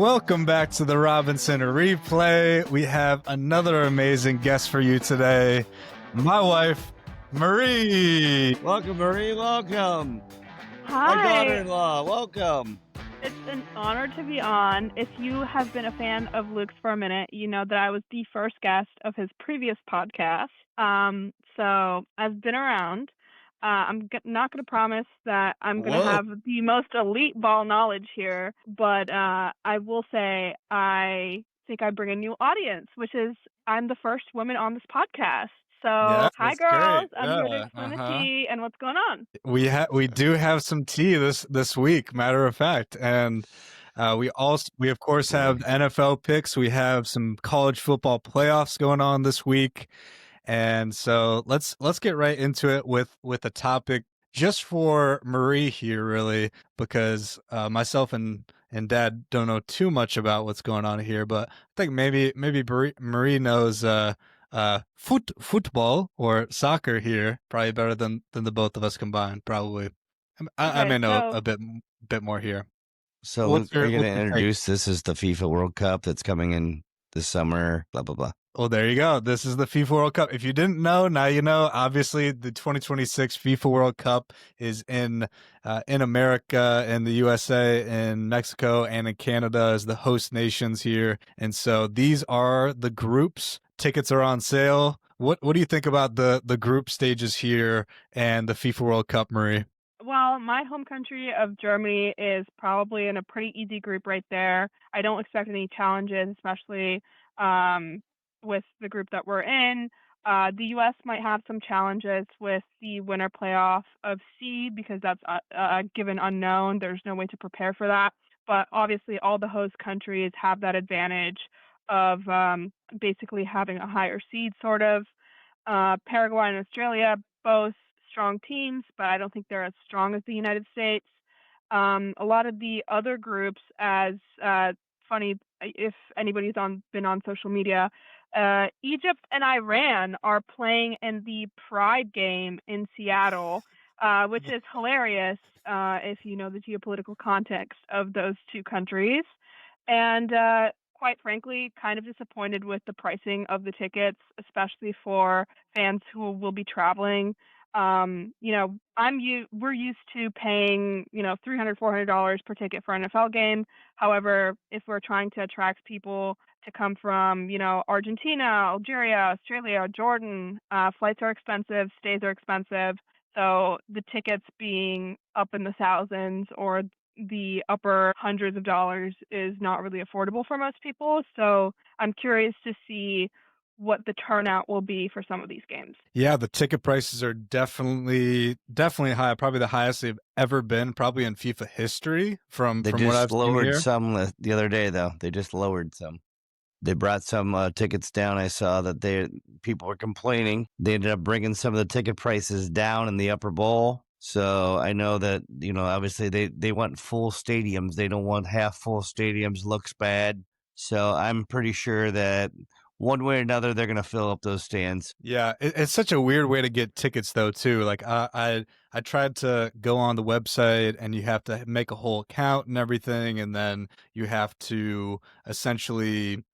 welcome back to the Robinson Replay. We have another amazing guest for you today, my wife, Marie. Welcome, Marie. Welcome. Hi. My daughter-in-law. Welcome. It's an honor to be on. If you have been a fan of Luke's for a minute, you know that I was the first guest of his previous podcast. So I've been around. I'm not going to promise that I'm going to have the most elite ball knowledge here, but I will say I think I bring a new audience, which is I'm the first woman on this podcast. So hi, girls. Great. I'm here to explain the tea and what's going on. We do have some tea this week, matter of fact, and we of course have NFL picks. We have some college football playoffs going on this week. And so let's get right into it with a topic just for Marie here, really, because myself and Dad don't know too much about what's going on here, but I think maybe Marie knows football or soccer here probably better than the both of us combined. Probably, I may know a bit more here. So Luke, are you going to introduce this as the FIFA World Cup that's coming in this summer? Blah blah blah. Well, there you go. This is the FIFA World Cup. If you didn't know, now you know. Obviously, the 2026 FIFA World Cup is in America, in the USA, in Mexico, and in Canada as the host nations here. And so these are the groups. Tickets are on sale. What do you think about the group stages here and the FIFA World Cup, Marie? Well, my home country of Germany is probably in a pretty easy group right there. I don't expect any challenges, especially with the group that we're in. The U.S. might have some challenges with the winner playoff of C because that's a given unknown. There's no way to prepare for that. But obviously, all the host countries have that advantage of basically having a higher seed, sort of. Paraguay and Australia, both strong teams, but I don't think they're as strong as the United States. A lot of the other groups, as funny if anybody's been on social media, Egypt and Iran are playing in the Pride game in Seattle, which is hilarious if you know the geopolitical context of those two countries. And quite frankly, kind of disappointed with the pricing of the tickets, especially for fans who will be traveling. We're used to paying, $300, $400 per ticket for an NFL game. However, if we're trying to attract people to come from, Argentina, Algeria, Australia, Jordan, flights are expensive, stays are expensive. So the tickets being up in the thousands or the upper hundreds of dollars is not really affordable for most people. So I'm curious to see what the turnout will be for some of these games. Yeah, the ticket prices are definitely high, probably the highest they've ever been, probably in FIFA history. From what I've seen here. They just lowered some the other day, though. They just lowered some. They brought some tickets down. I saw that people were complaining. They ended up bringing some of the ticket prices down in the upper bowl. So I know that, obviously they want full stadiums. They don't want half full stadiums. Looks bad. So I'm pretty sure that one way or another, they're going to fill up those stands. Yeah, it's such a weird way to get tickets, though, too. Like, I tried to go on the website, and you have to make a whole account and everything, and then you have to essentially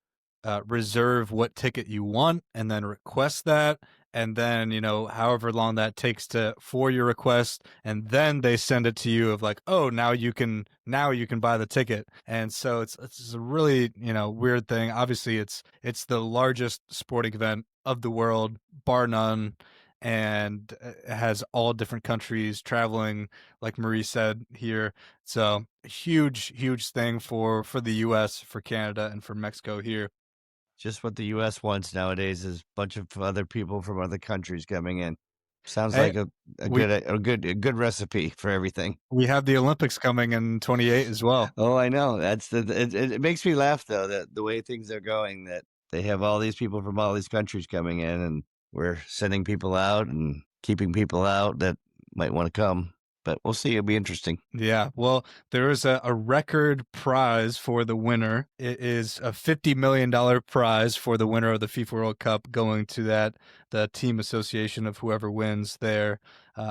reserve what ticket you want, and then request that, and then however long that takes for your request, and then they send it to you of like, oh, now you can buy the ticket. And so it's a really weird thing. Obviously it's the largest sporting event of the world, bar none, and it has all different countries traveling, like Marie said here. So a huge thing for the US, for Canada, and for Mexico here. Just what the U.S. wants nowadays is a bunch of other people from other countries coming in. Sounds like a good recipe for everything. We have the Olympics coming in 28 as well. Oh, I know. It makes me laugh though, that the way things are going, that they have all these people from all these countries coming in, and we're sending people out and keeping people out that might want to come. but we'll see. It'll be interesting. Yeah, well, there is a record prize for the winner. It is a $50 million prize for the winner of the FIFA World Cup, going to the team association of whoever wins there.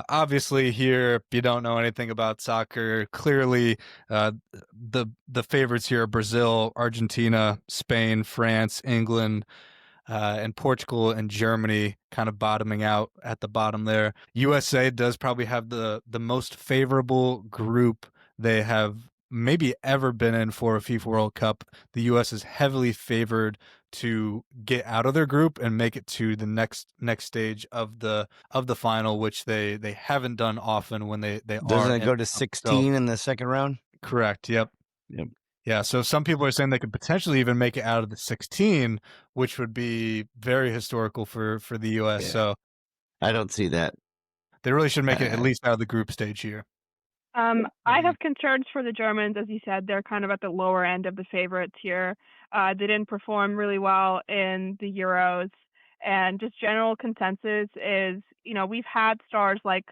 Obviously, here, if you don't know anything about soccer, clearly the favorites here are Brazil, Argentina, Spain, France, England, and Portugal and Germany kind of bottoming out at the bottom there. USA does probably have the most favorable group they have maybe ever been in for a FIFA World Cup. The US is heavily favored to get out of their group and make it to the next stage of the final, which they haven't done often when they Doesn't are it in go to the cup. 16 in the second round? Correct. Yep. Yep. Yeah, so some people are saying they could potentially even make it out of the 16, which would be very historical for the US. Yeah. So I don't see that. they really should make it at least out of the group stage here. I have concerns for the Germans. As you said, they're kind of at the lower end of the favorites here. They didn't perform really well in the Euros, and just general consensus is, we've had stars like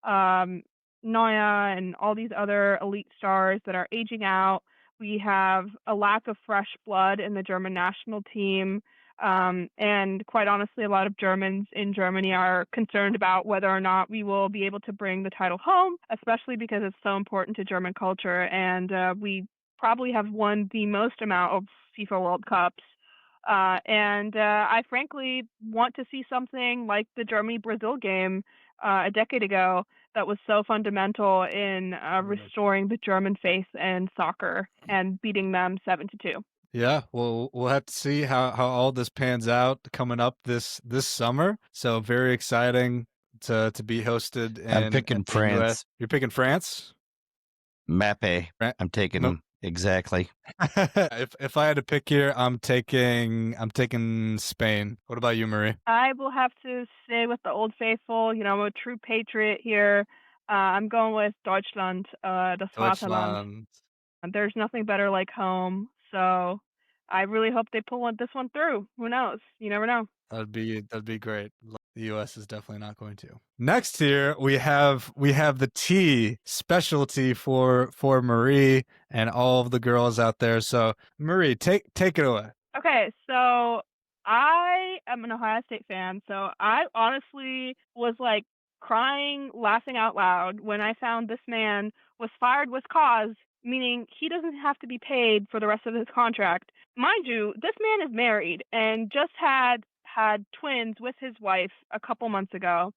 Neuer and all these other elite stars that are aging out. We have a lack of fresh blood in the German national team. And quite honestly, a lot of Germans in Germany are concerned about whether or not we will be able to bring the title home, especially because it's so important to German culture. And we probably have won the most amount of FIFA World Cups. And I frankly want to see something like the Germany-Brazil game a decade ago that was so fundamental in restoring the German faith in soccer and beating them 7-2. Yeah, well, we'll have to see how all this pans out coming up this summer. So very exciting to be hosted in I'm picking in the US. France. You're picking France? Mappe. Fran- I'm taking No. them. Exactly. If I had to pick here, I'm taking Spain. What about you, Marie? I will have to stay with the old faithful. I'm a true patriot here. I'm going with Deutschland, das Vaterland. Deutschland. There's nothing better like home. So I really hope they pull this one through. Who knows? You never know. That'd be great. The US is definitely not going to. Next here we have the tea specialty for Marie and all of the girls out there. So Marie, take it away. Okay, so I am an Ohio State fan, so I honestly was like crying, laughing out loud when I found this man was fired with cause, meaning he doesn't have to be paid for the rest of his contract. Mind you, this man is married and just had twins with his wife a couple months ago.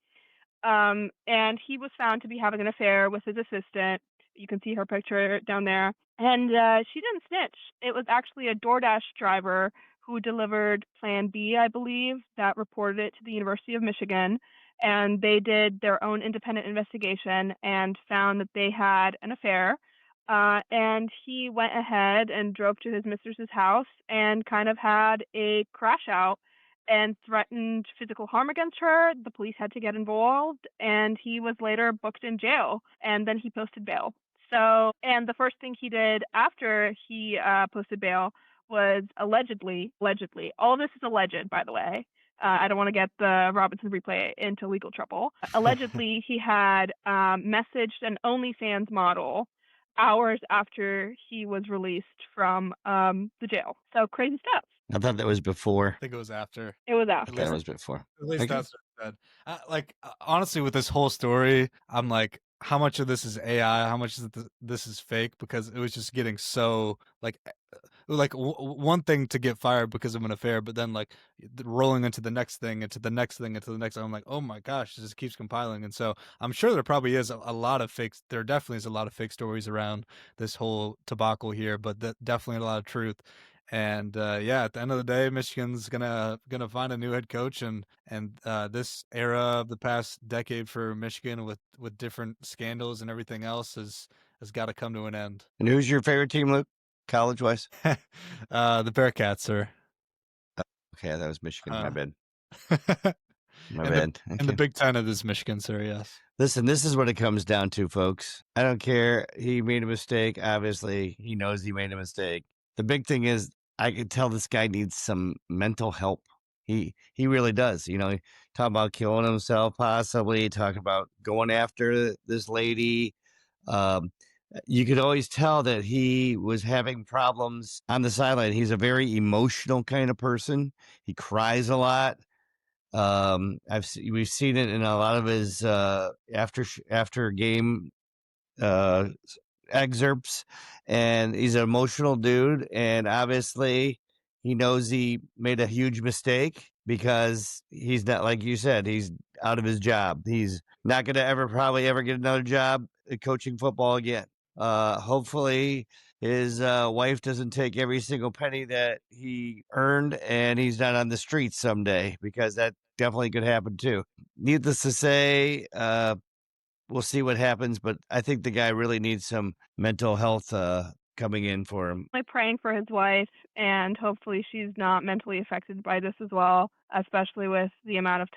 And he was found to be having an affair with his assistant. You can see her picture down there. And she didn't snitch. It was actually a DoorDash driver who delivered Plan B, I believe, that reported it to the University of Michigan. And they did their own independent investigation and found that they had an affair. And he went ahead and drove to his mistress's house and kind of had a crash out and threatened physical harm against her. The police had to get involved, and he was later booked in jail, and then he posted bail. So, and the first thing he did after he posted bail was allegedly, all of this is alleged, by the way. I don't want to get the Robinson replay into legal trouble. Allegedly, he had messaged an OnlyFans model hours after he was released from the jail. So crazy stuff. I thought that was before. I think it was after. It was I after. thought it was before. At least Okay. that's what it said. Honestly, with this whole story, I'm like, how much of this is AI? How much of this is fake? Because it was just getting so one thing to get fired because of an affair, but then like rolling into the next thing, into the next thing, into the next. I'm like, oh my gosh, this keeps compiling. And so I'm sure there probably is a lot of fakes. There definitely is a lot of fake stories around this whole debacle here, but definitely a lot of truth. And yeah, at the end of the day, Michigan's gonna find a new head coach, and this era of the past decade for Michigan with different scandals and everything else has got to come to an end. And who's your favorite team, Luke? College wise? The Bearcats, sir. Okay, that was Michigan. My bad. My and bad. And the Big Ten of this Michigan, sir. Yes. Listen, this is what it comes down to, folks. I don't care. He made a mistake. Obviously, he knows he made a mistake. The big thing is, I could tell this guy needs some mental help. He really does. Talk about killing himself, possibly talk about going after this lady. Um, you could always tell that he was having problems on the sideline. He's a very emotional kind of person. He cries a lot. We've seen it in a lot of his after game uh, excerpts, and he's an emotional dude. And obviously, he knows he made a huge mistake because he's not, like you said, he's out of his job. He's not going to probably ever get another job coaching football again. Hopefully, his wife doesn't take every single penny that he earned and he's not on the streets someday, because that definitely could happen too. Needless to say, we'll see what happens, but I think the guy really needs some mental health coming in for him. I'm praying for his wife, and hopefully she's not mentally affected by this as well, especially with the amount of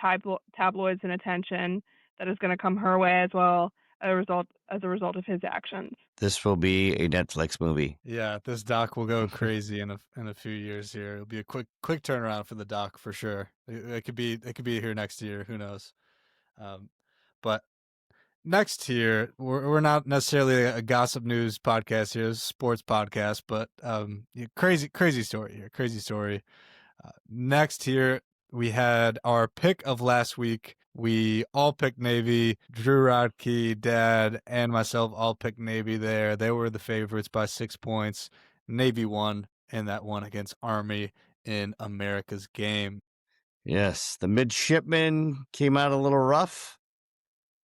tabloids and attention that is going to come her way as well as a result of his actions. This will be a Netflix movie. Yeah, this doc will go crazy in a few years here. It'll be a quick turnaround for the doc for sure. It could be here next year. Who knows? But next here, we're not necessarily a gossip news podcast here, it's a sports podcast, but crazy story here, crazy story. Next here, we had our pick of last week. We all picked Navy. Drew Rodkey, Dad, and myself all picked Navy there. They were the favorites by 6 points. Navy won in that one against Army in America's game. Yes, the midshipmen came out a little rough,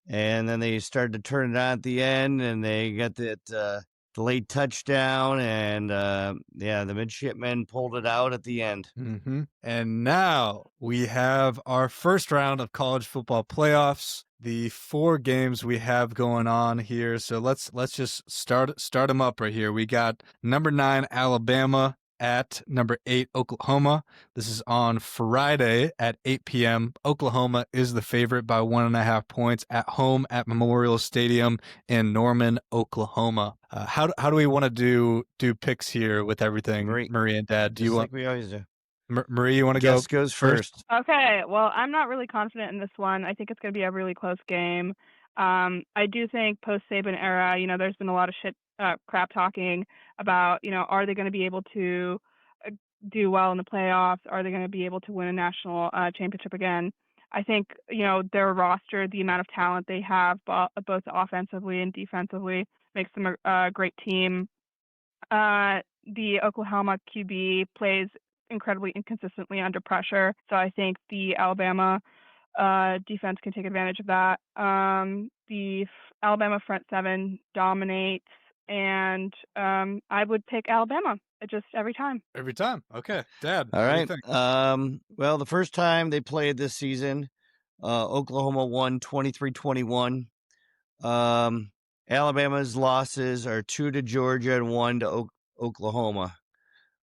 and then they started to turn it on at the end, and they got that late touchdown, and the midshipmen pulled it out at the end. Mm-hmm. And now we have our first round of college football playoffs. The 4 games we have going on here. So let's just start them up right here. We got number 9 Alabama at number 8 Oklahoma. This is on Friday at 8 p.m. Oklahoma is the favorite by 1.5 points at home at Memorial Stadium in Norman, Oklahoma. How do we want to do picks here with everything, Marie and Dad? Do you want? Like we always do. Marie, you want to go? Jess goes first. Okay, well, I'm not really confident in this one. I think it's going to be a really close game. I do think post-Saban era, there's been a lot of crap talking about, are they going to be able to do well in the playoffs? Are they going to be able to win a national championship again? I think, their roster, the amount of talent they have, both offensively and defensively, makes them a great team. The Oklahoma QB plays incredibly inconsistently under pressure, so I think the Alabama defense can take advantage of that. The Alabama front seven dominates, and I would pick Alabama just every time. Every time. Okay, Dad. All right. Well, the first time they played this season, Oklahoma won 23-21. Alabama's losses are 2 to Georgia and 1 to Oklahoma.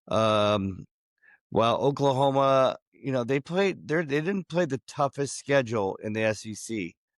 While Oklahoma, they didn't play the toughest schedule in the SEC.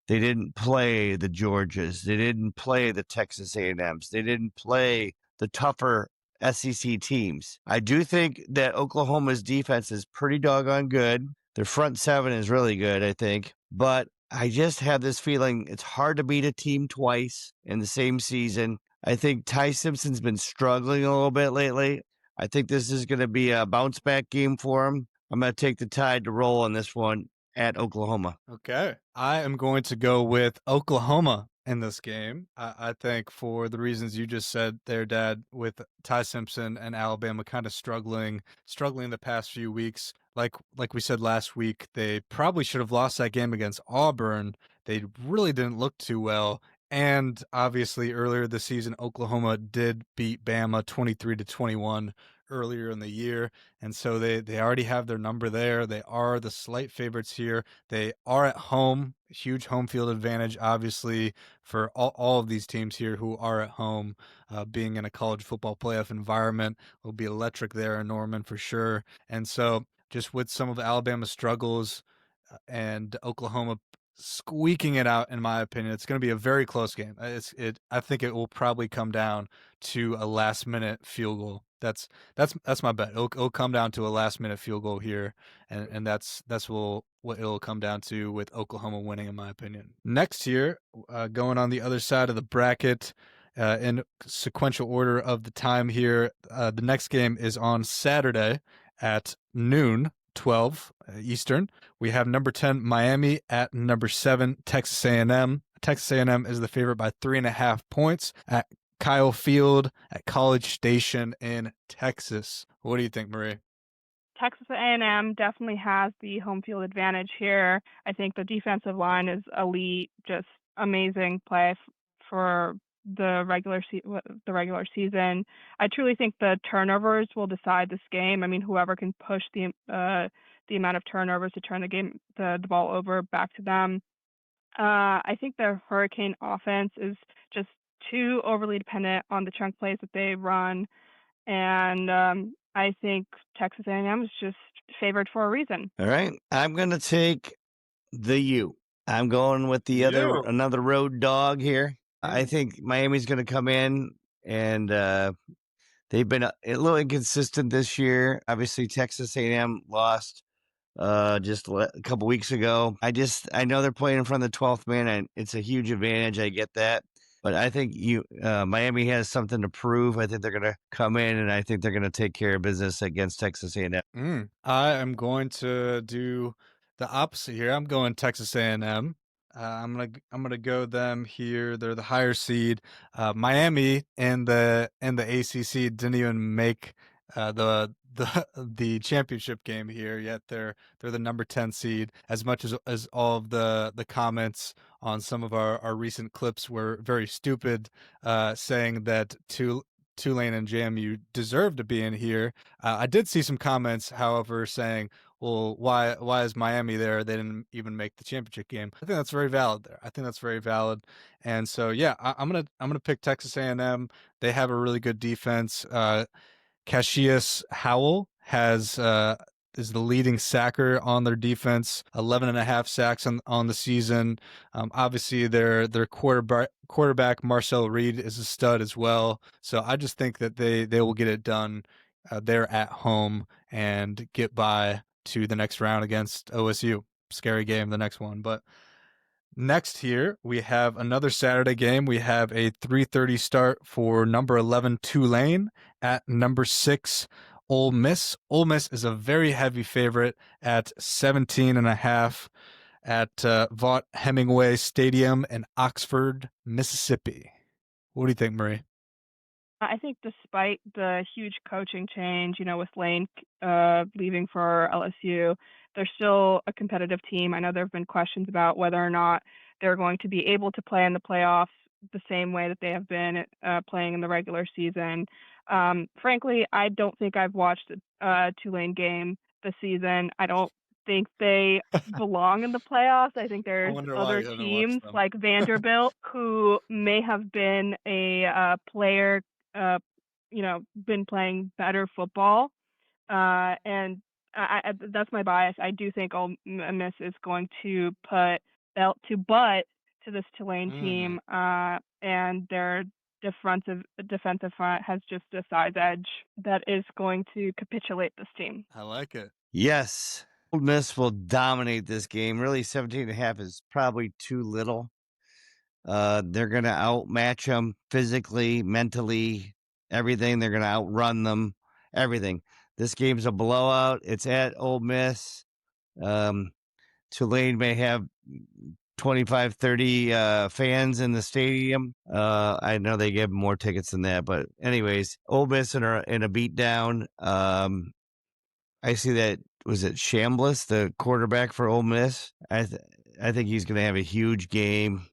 They didn't play the Georgias. They didn't play the Texas A&Ms. They didn't play the tougher SEC teams. I do think that Oklahoma's defense is pretty doggone good. Their front seven is really good, I think. But I just have this feeling it's hard to beat a team twice in the same season. I think Ty Simpson's been struggling a little bit lately. I think this is going to be a bounce back game for him. I'm going to take the Tide to roll on this one at Oklahoma. Okay. I am going to go with Oklahoma in this game. I think for the reasons you just said there, Dad, with Ty Simpson and Alabama kind of struggling the past few weeks. Like we said last week, they probably should have lost that game against Auburn. They really didn't look too well. And obviously earlier this season, Oklahoma did beat Bama 23-21 earlier in the year. And so they already have their number there. They are the slight favorites here. They are at home, huge home field advantage, obviously, for all of these teams here who are at home. Being in a college football playoff environment will be electric there in Norman for sure. And so just with some of Alabama's struggles and Oklahoma squeaking it out, in my opinion, it's going to be a very close game. I think it will probably come down to a last-minute field goal. That's my bet. It'll come down to a last minute field goal here, and that's what it'll come down to with Oklahoma winning, in my opinion. Next here, going on the other side of the bracket, in sequential order of the time here, the next game is on Saturday at noon. 12 Eastern. We have number 10 Miami at number 7 Texas A&M. Texas A&M is the favorite by 3.5 points at Kyle Field at College Station in Texas. What do you think, Marie? Texas A&M definitely has the home field advantage here. I think the defensive line is elite, just amazing play for the regular season. I truly think the turnovers will decide this game. I mean, whoever can push the amount of turnovers to turn the ball over back to them. I think the Hurricane offense is just too overly dependent on the chunk plays that they run, and I think Texas A&M is just favored for a reason. All right, I'm gonna take the U. I'm going with another road dog here. I think Miami's gonna come in and they've been a little inconsistent this year. Obviously, Texas A&M lost just a couple weeks ago. I know they're playing in front of the 12th man, and it's a huge advantage. I get that. But I think Miami has something to prove. I think they're going to come in, and I think they're going to take care of business against Texas A&M. I am going to do the opposite here. I'm going Texas A&M. I'm gonna go them here. They're the higher seed. Miami and the ACC didn't even make the championship game here yet. They're the number 10 seed. As much as all of the comments on some of our recent clips were very stupid, saying that Tulane and JMU deserve to be in here. I did see some comments, however, saying, well, why is Miami there? They didn't even make the championship game. I think that's very valid there. I think that's very valid. And so, yeah, I'm gonna pick Texas A&M. They have a really good defense. Cassius Howell is the leading sacker on their defense, 11.5 sacks on the season. Obviously, their quarterback Marcel Reed is a stud as well. So I just think that they will get it done. They're at home and get by to the next round against OSU. Scary game, the next one, but. Next here, we have another Saturday game. We have a 3:30 start for number 11 Tulane at number 6 Ole Miss. Ole Miss is a very heavy favorite at 17.5 at Vaught Hemingway Stadium in Oxford, Mississippi. What do you think, Marie? I think despite the huge coaching change, with Lane leaving for LSU, they're still a competitive team. I know there have been questions about whether or not they're going to be able to play in the playoffs the same way that they have been playing in the regular season. Frankly, I don't think I've watched a Tulane game this season. I don't think they belong in the playoffs. I think there's other teams like Vanderbilt who may have been a player, been playing better football. And that's my bias. I do think Ole Miss is going to put belt to butt to this Tulane team, and their defensive front has just a size edge that is going to capitulate this team. I like it. Yes. Ole Miss will dominate this game. Really, 17.5 is probably too little. They're going to outmatch them physically, mentally, everything. They're going to outrun them, everything. This game's a blowout. It's at Ole Miss. Tulane may have 25, 30 fans in the stadium. I know they give more tickets than that, but anyways, Ole Miss in a beatdown. I see that. Was it Chambliss, the quarterback for Ole Miss? I think he's going to have a huge game.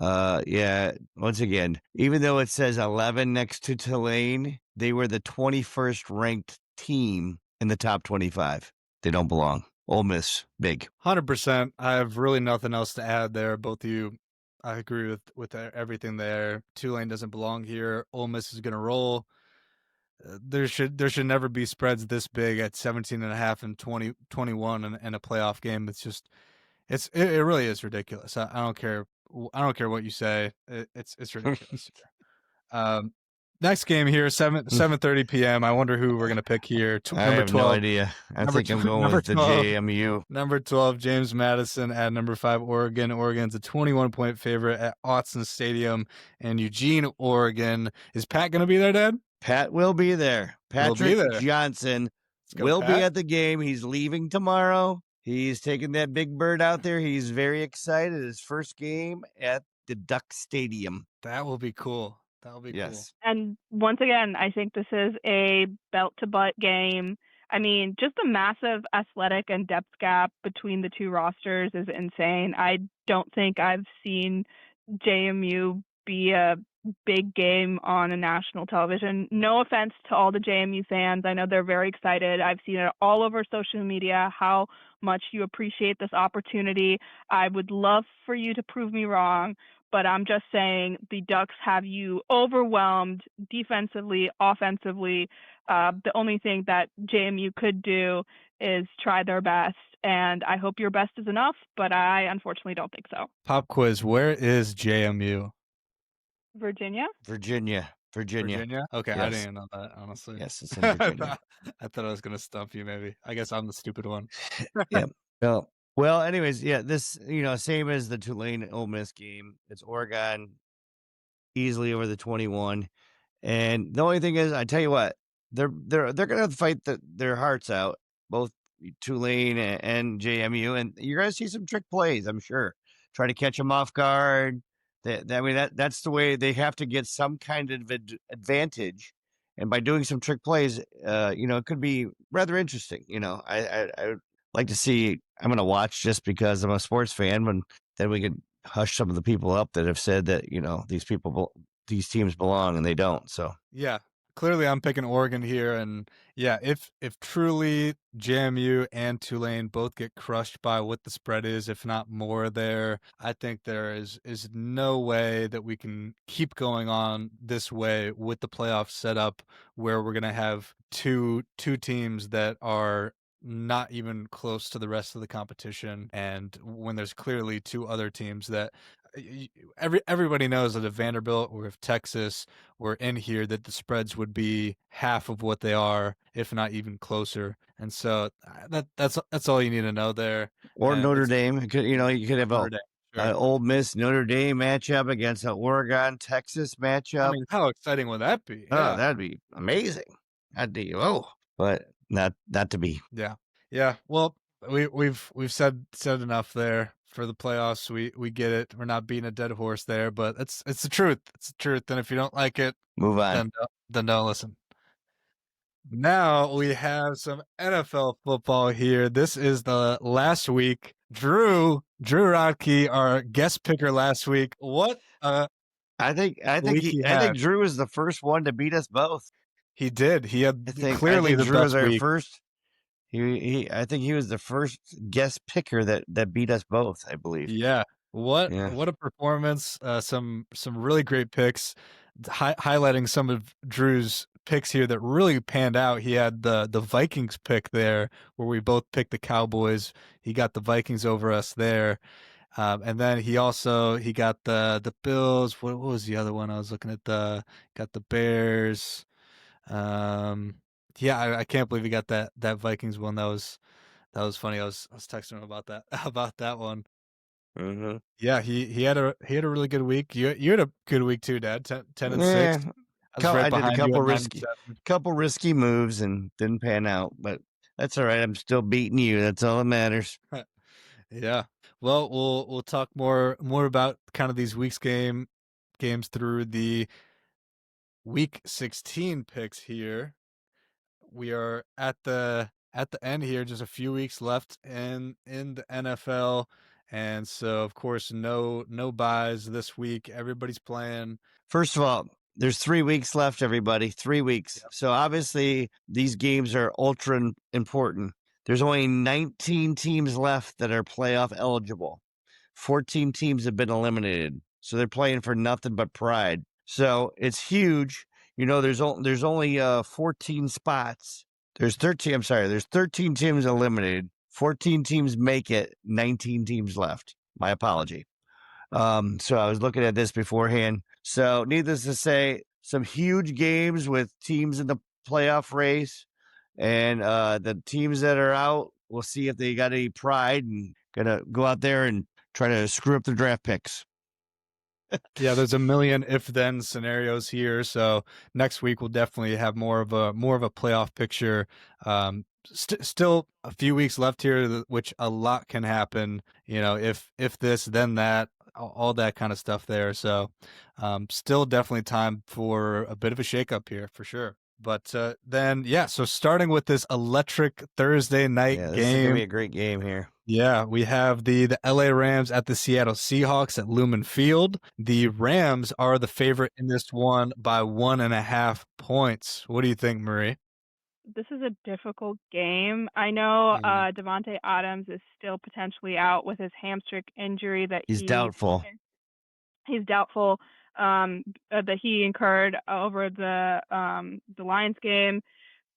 Yeah, once again, even though it says 11 next to Tulane, they were the 21st ranked team in the top 25. They don't belong. Ole Miss, big. 100%. I have really nothing else to add there. Both of you, I agree with everything there. Tulane doesn't belong here. Ole Miss is going to roll. There should never be spreads this big at 17.5 and 21 in a playoff game. It's just it really is ridiculous. I don't care what you say. It's ridiculous. Next game here, 7:30 p.m. I wonder who we're gonna pick here. I Number have no 12. idea. I Number think I'm 12 going number with the 12. JMU. Number 12, James Madison at number 5, Oregon. Oregon's a 21-point favorite at Autzen Stadium in Eugene, Oregon. Is Pat gonna be there, Dad? Pat will be there. Will be Patrick there. Johnson Let's go, will be Pat. at the game. He's leaving tomorrow. He's taking that big bird out there. He's very excited. His first game at the Duck Stadium. That will be cool. That will be Yes. And once again, I think this is a belt-to-butt game. I mean, just the massive athletic and depth gap between the two rosters is insane. I don't think I've seen JMU be a big game on a national television. No offense to all the JMU fans. I know they're very excited. I've seen it all over social media how much you appreciate this opportunity. I would love for you to prove me wrong, but I'm just saying the Ducks have you overwhelmed defensively, offensively. The only thing that JMU could do is try their best, and I hope your best is enough, but I unfortunately don't think so. Pop quiz, where is JMU? Virginia? Virginia. Virginia? Okay, I Yes. didn't even know that, honestly. Yes, it's in Virginia. I thought I was gonna stump you, maybe. I guess I'm the stupid one. Yep. Well, anyways, yeah, this, same as the Tulane Ole Miss game. It's Oregon easily over the 21. And the only thing is, I tell you what, they're gonna fight their hearts out, both Tulane and JMU, and you're gonna see some trick plays, I'm sure. Try to catch them off guard. That's the way they have to get some kind of advantage, and by doing some trick plays, it could be rather interesting. I would like to see. I'm gonna watch just because I'm a sports fan, but then we could hush some of the people up that have said that these teams belong and they don't. So Yeah, clearly I'm picking Oregon here, and yeah, if truly JMU and Tulane both get crushed by what the spread is, if not more there, I think there is no way that we can keep going on this way with the playoff setup where we're gonna have two teams that are not even close to the rest of the competition, and when there's clearly two other teams that everybody knows that if Vanderbilt or if Texas were in here, that the spreads would be half of what they are, if not even closer. And so that's all you need to know there. or And Notre Dame, you could have Notre Dame, an sure. Ole Miss Notre Dame matchup against an Oregon Texas matchup. I mean, how exciting would that be? Oh, Yeah. that'd be amazing. But not to be. Yeah. Well, we've said enough there for the playoffs. We get it. We're not beating a dead horse there, but it's the truth. It's the truth. And if you don't like it, Move on. then don't listen. Now we have some NFL football here. This is the last week. Drew Rodkey, our guest picker last week. What I think Drew was the first one to beat us both. He did. He had clearly the Drew best was our week. first. I think he was the first guest picker that beat us both, I believe. Yeah. What a performance. Some really great picks. Highlighting some of Drew's picks here that really panned out. He had the Vikings pick there where we both picked the Cowboys. He got the Vikings over us there. And then he got the Bills. What was the other one? I was looking at got the Bears. Yeah, I can't believe he got that Vikings one. That was funny. I was texting him about that one. Mm-hmm. Yeah, he had a really good week. You had a good week too, Dad. 10 and 6. I did a couple risky moves and didn't pan out, but that's all right. I'm still beating you. That's all that matters. Yeah. Well, we'll talk more about kind of these games through the week 16 picks here. We are at the end here, just a few weeks left in the NFL. And so, of course, no buys this week. Everybody's playing. First of all, there's 3 weeks left, everybody. 3 weeks. Yep. So obviously these games are ultra important. There's only 19 teams left that are playoff eligible. 14 teams have been eliminated. So they're playing for nothing but pride. So it's huge. There's only 14 spots. There's 13 teams eliminated. 14 teams make it. 19 teams left. My apology. So I was looking at this beforehand. So needless to say, some huge games with teams in the playoff race. And the teams that are out, we'll see if they got any pride and gonna go out there and try to screw up their draft picks. Yeah, there's a million if-then scenarios here. So next week we'll definitely have more of a playoff picture. Still a few weeks left here, which a lot can happen. You know, if this, then that, all that kind of stuff there. So still definitely time for a bit of a shakeup here for sure. But then, yeah, so starting with this electric Thursday night Yeah, this is gonna game. be a great game here. Yeah, we have the LA Rams at the Seattle Seahawks at Lumen Field. The Rams are the favorite in this one by 1.5 points. What do you think, Marie? This is a difficult game. I know Mhm. Devontae Adams is still potentially out with his hamstring injury that He's doubtful. he's doubtful that he incurred over the Lions game.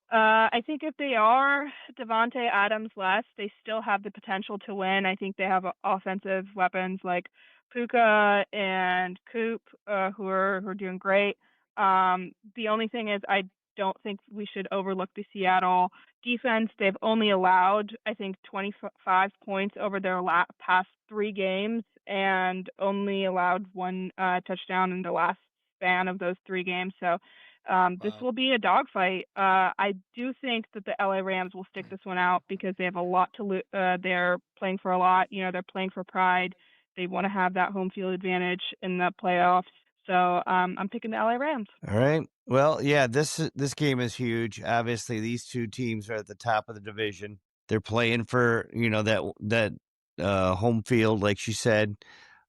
I think if they are Devontae Adams less, they still have the potential to win. I think they have offensive weapons like Puka and Coop, who are doing great. The only thing is, I don't think we should overlook the Seattle defense. They've only allowed, I think, 25 points over their past 3 games, and only allowed one touchdown in the last span of those 3 games. So this Wow. will be a dogfight. I do think that the LA Rams will stick this one out because they have a lot to lose. They're playing for a lot. You know, they're playing for pride. They want to have that home field advantage in the playoffs. So I'm picking the LA Rams. All right. Well, yeah, this game is huge. Obviously, these two teams are at the top of the division. They're playing for, that home field, like she said.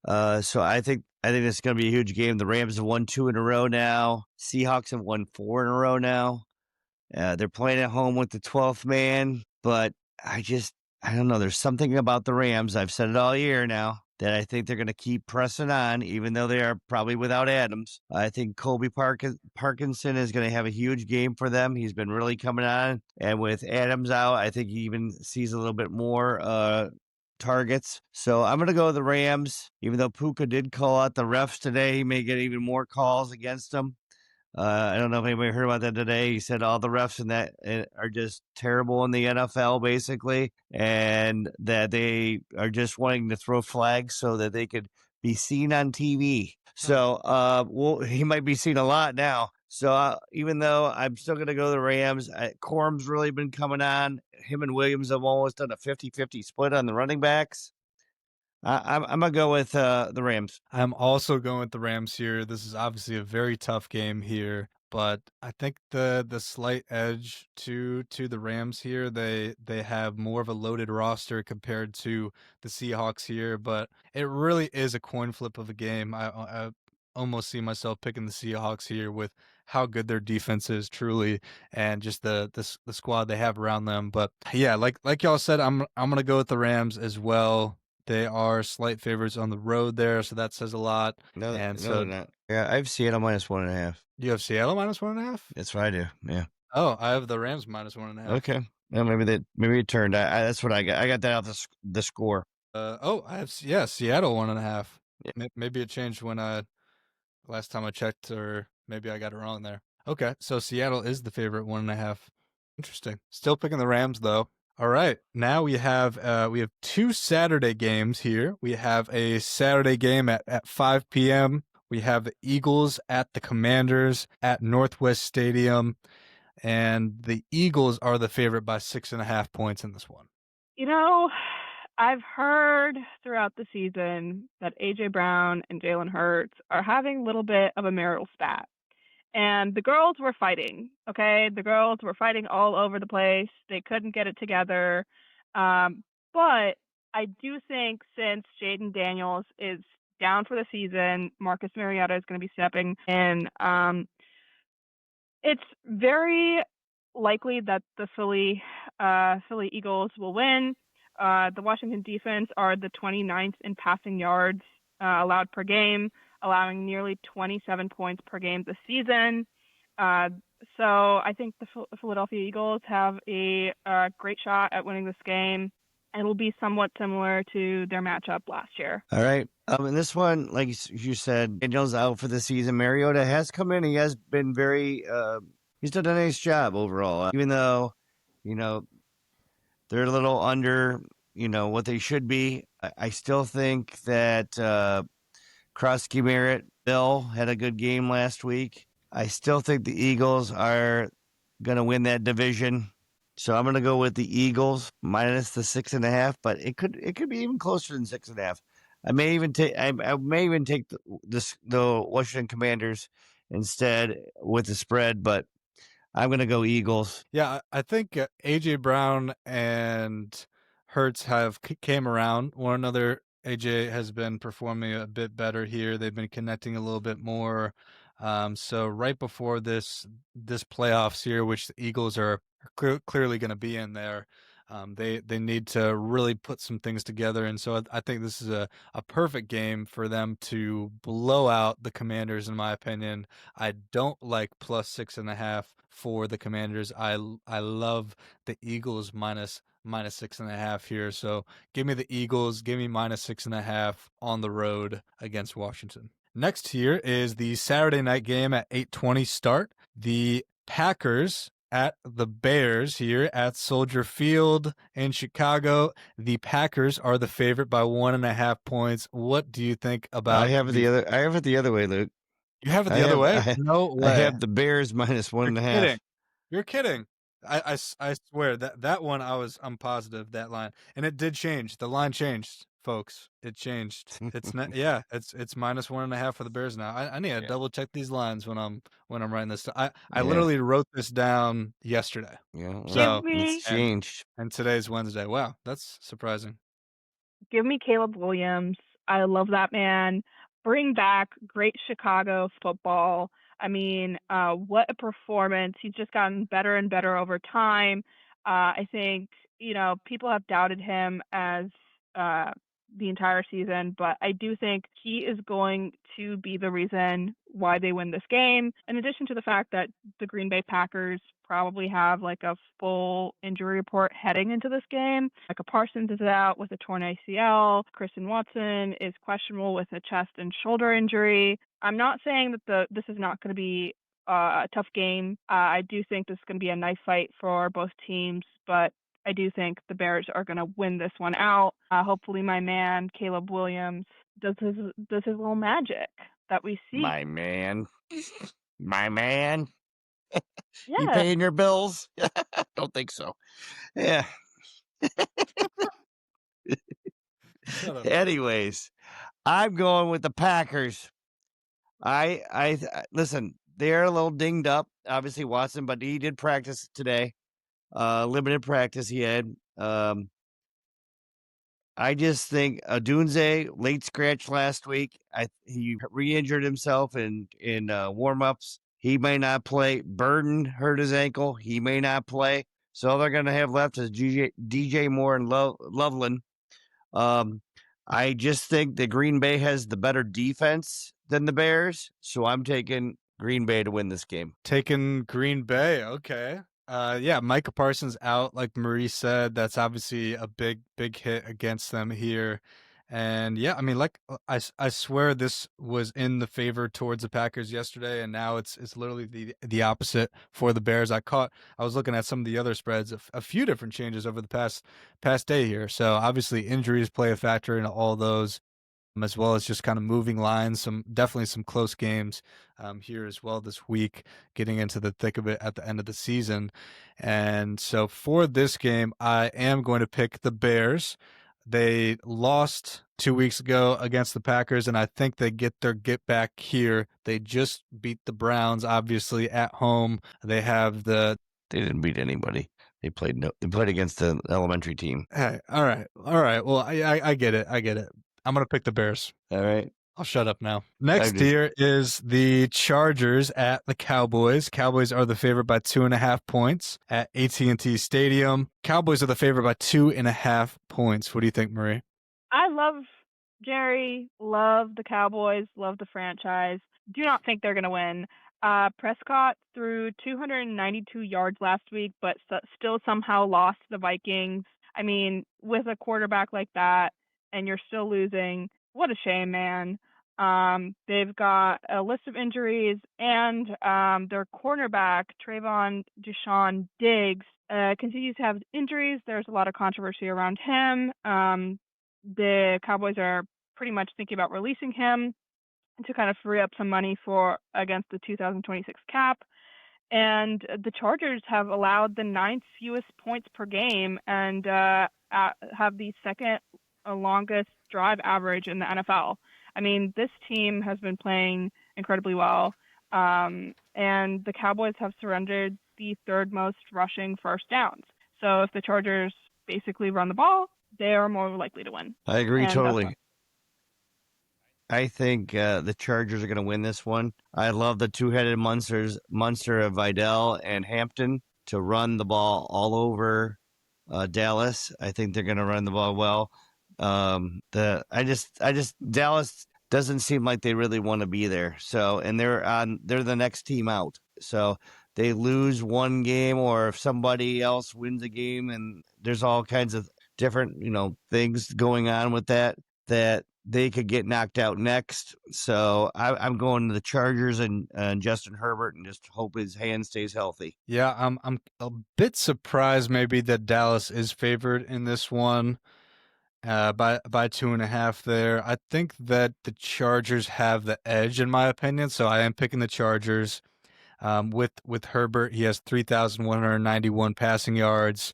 So I think it's going to be a huge game. The Rams have won 2 in a row now. Seahawks have won 4 in a row now. They're playing at home with the 12th man, but I don't know. There's something about the Rams. I've said it all year now that I think they're going to keep pressing on, even though they are probably without Adams. I think Colby Parkinson is going to have a huge game for them. He's been really coming on, and with Adams out, I think he even sees a little bit more targets. So I'm going to go with the Rams, even though Puka did call out the refs today. He may get even more calls against them. I don't know if anybody heard about that today. He said all the refs in that are just terrible in the NFL, basically, and that they are just wanting to throw flags so that they could be seen on TV. So, well, he might be seen a lot now. So, even though I'm still going to go the Rams, Corum's really been coming on. Him and Williams have almost done a 50-50 split on the running backs. I'm going to go with the Rams. I'm also going with the Rams here. This is obviously a very tough game here, but I think the slight edge to the Rams here. They have more of a loaded roster compared to the Seahawks here, but it really is a coin flip of a game. I almost see myself picking the Seahawks here with how good their defense is truly, and just the squad they have around them. But yeah, like y'all said, I'm gonna go with the Rams as well. They are slight favorites on the road there, so that says a lot. No, And no, they're so not. Yeah, I have Seattle -1.5. you have Seattle -1.5? That's what I do. Yeah. Oh, I have the Rams -1.5. Okay. Well, maybe it turned. That's what I got. I got that out the score. Oh, I have Seattle 1.5. Yeah. Maybe it changed when last time I checked, or maybe I got it wrong there. Okay, so Seattle is the favorite 1.5. Interesting. Still picking the Rams though. All right, now we have 2 Saturday games here. We have a Saturday game at 5 p.m. We have the Eagles at the Commanders at Northwest Stadium, and the Eagles are the favorite by 6.5 points in this one. You know, I've heard throughout the season that AJ Brown and Jalen Hurts are having a little bit of a marital spat. And the girls were fighting, okay? The girls were fighting all over the place. They couldn't get it together. But I do think since Jaden Daniels is down for the season, Marcus Mariota is going to be stepping in. It's very likely that the Philly Eagles will win. The Washington defense are the 29th in passing yards allowed per game, allowing nearly 27 points per game this season. So I think the Philadelphia Eagles have a great shot at winning this game, and will be somewhat similar to their matchup last year. All right. In this one, like you said, Daniel's out for the season. Mariota has come in. He has been very. He's done a nice job overall, even though, you know, they're a little under, what they should be. I still think that Krosky Merritt, Bill had a good game last week. I still think the Eagles are going to win that division. So I'm going to go with the Eagles minus the 6.5, but it could be even closer than 6.5. I may even take the Washington Commanders instead with the spread, but I'm going to go Eagles. Yeah, I think AJ Brown and Hurts have came around one another. AJ has been performing a bit better here. They've been connecting a little bit more. So right before this playoffs here, which the Eagles are clearly going to be in there, they need to really put some things together. And so I think this is a perfect game for them to blow out the Commanders, in my opinion. I don't like plus 6.5 for the Commanders. I love the Eagles minus 6.5 here. So give me the Eagles. Give me minus 6.5 on the road against Washington. Next here is the Saturday night game at 8:20 start. The Packers at the Bears here at Soldier Field in Chicago. The Packers are the favorite by 1.5 points. What do you think about? I have it the other way, Luke. You have it the other way? No I way. have the Bears minus 1.5. Kidding. You're kidding. I swear that one I'm positive that line, and it did change. The line changed, folks. It changed. It's not. Yeah, it's minus 1.5 for the Bears now. I need to double check these lines when I'm writing this. I literally wrote this down yesterday. Yeah, So it's changed. and today's Wednesday. Wow, that's surprising. Give me Caleb Williams. I love that man. Bring back great Chicago football. I mean, what a performance. He's just gotten better and better over time. I think, people have doubted him as the entire season, but I do think he is going to be the reason why they win this game. In addition to the fact that the Green Bay Packers probably have like a full injury report heading into this game. Micah Parsons is out with a torn ACL. Kristen Watson is questionable with a chest and shoulder injury. I'm not saying that this is not going to be a tough game. I do think this is going to be a nice fight for both teams, but I do think the Bears are going to win this one out. Hopefully my man, Caleb Williams, does his little magic that we see. My man. My man. Yeah. You paying your bills? Don't think so. Yeah. Anyways, I'm going with the Packers. I listen, they're a little dinged up, obviously Watson, but he did practice today. Limited practice he had. I just think Dunze late scratch last week. He re-injured himself in warm-ups. He may not play. Burden hurt his ankle. He may not play. So all they're going to have left is DJ Moore and Loveland. I just think that Green Bay has the better defense than the Bears. So I'm taking Green Bay to win this game. Taking Green Bay. Okay. Yeah, Micah Parsons out, like Marie said. That's obviously a big hit against them here. And yeah, I mean, like I swear this was in the favor towards the Packers yesterday, and now it's literally the opposite for the Bears. I was looking at some of the other spreads, a few different changes over the past day here. So obviously injuries play a factor in all those, as well as just kind of moving lines. Definitely some close games here as well this week, getting into the thick of it at the end of the season. And so for this game, I am going to pick the Bears. They lost 2 weeks ago against the Packers, and I think they get their get back here. They just beat the Browns, obviously at home. They didn't beat anybody. They played against an elementary team. Hey, all right. Well, I get it. I'm gonna pick the Bears. All right. I'll shut up now. Next here is the Chargers at the Cowboys. Cowboys are the favorite by 2.5 points at AT&T Stadium. Cowboys are the favorite by 2.5 points. What do you think, Marie? I love Jerry, love the Cowboys, love the franchise. Do not think they're going to win. Prescott threw 292 yards last week, but still somehow lost to the Vikings. I mean, with a quarterback like that, and you're still losing, what a shame, man. They've got a list of injuries, and their cornerback, Trayvon Deshaun Diggs, continues to have injuries. There's a lot of controversy around him. The Cowboys are pretty much thinking about releasing him to kind of free up some money for against the 2026 cap. And the Chargers have allowed the ninth fewest points per game and have the second longest drive average in the NFL. I mean, this team has been playing incredibly well, and the Cowboys have surrendered the third most rushing first downs. So if the Chargers basically run the ball, they are more likely to win. I agree And totally. I think the Chargers are going to win this one. I love the two-headed Munster of Vidal and Hampton to run the ball all over Dallas. I think they're going to run the ball well. Dallas doesn't seem like they really want to be there. So, and they're the next team out. So they lose one game, or if somebody else wins a game, and there's all kinds of different, things going on with that they could get knocked out next. So I'm going to the Chargers and Justin Herbert, and just hope his hand stays healthy. Yeah, I'm a bit surprised maybe that Dallas is favored in this one by 2.5 there. I think that the Chargers have the edge in my opinion, so I am picking the Chargers. With Herbert, he has 3,191 passing yards.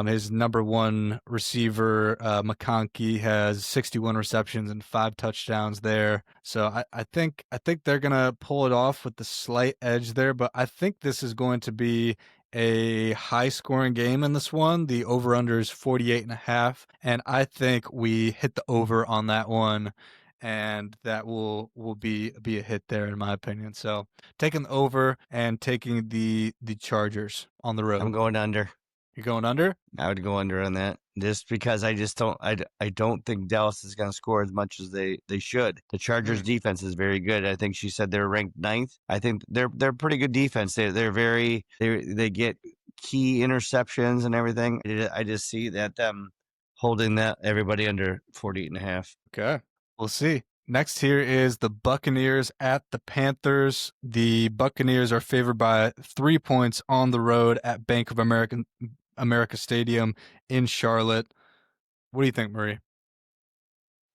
His number one receiver, McConkey, has 61 receptions and 5 touchdowns there. So I think they're gonna pull it off with the slight edge there, but I think this is going to be a high-scoring game in this one. The over/under is 48.5, and I think we hit the over on that one, and that will be a hit there in my opinion. So taking the over and taking the Chargers on the road. I'm going under. You're going under? I would go under on that, just because I don't think Dallas is going to score as much as they should. The Chargers defense is very good. I think she said they're ranked 9th. I think they're pretty good defense. They get key interceptions and everything. I just see that them holding that everybody under 48.5. Okay, we'll see. Next here is the Buccaneers at the Panthers. The Buccaneers are favored by 3 points on the road at Bank of America Stadium in Charlotte. What do you think, Marie?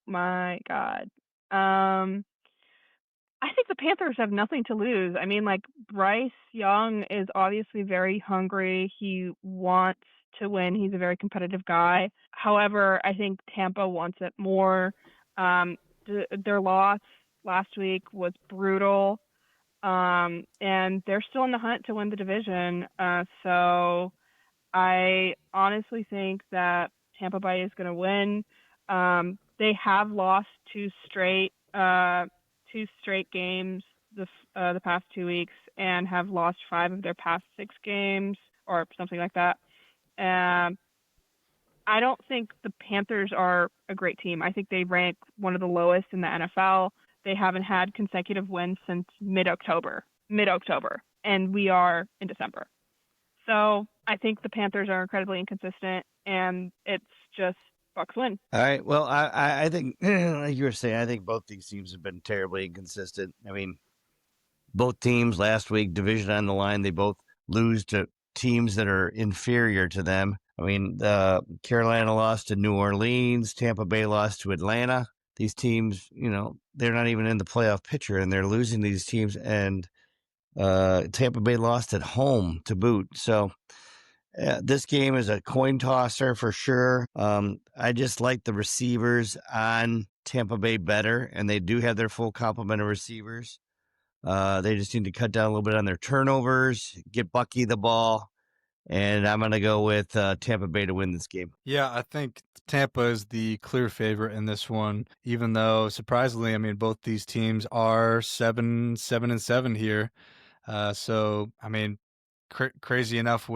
My God. I think the Panthers have nothing to lose. I mean, like, Bryce Young is obviously very hungry. He wants to win. He's a very competitive guy. However, I think Tampa wants it more. Their loss last week was brutal. And they're still in the hunt to win the division. So I honestly think that Tampa Bay is going to win. They have lost two straight games the past 2 weeks, and have lost 5 of their past 6 games, or something like that. I don't think the Panthers are a great team. I think they rank one of the lowest in the NFL. They haven't had consecutive wins since mid-October, and we are in December. So I think the Panthers are incredibly inconsistent, and it's just Bucs win. All right. Well, I think, like you were saying, I think both these teams have been terribly inconsistent. I mean, both teams last week, division on the line, they both lose to teams that are inferior to them. I mean, Carolina lost to New Orleans, Tampa Bay lost to Atlanta. These teams, they're not even in the playoff picture, and they're losing these teams. And Tampa Bay lost at home to boot. So this game is a coin tosser for sure. I just like the receivers on Tampa Bay better, and they do have their full complement of receivers. They just need to cut down a little bit on their turnovers, get Bucky the ball, and I'm going to go with Tampa Bay to win this game. Yeah, I think Tampa is the clear favorite in this one, even though surprisingly, I mean, both these teams are 7-7 here. So, I mean, crazy enough,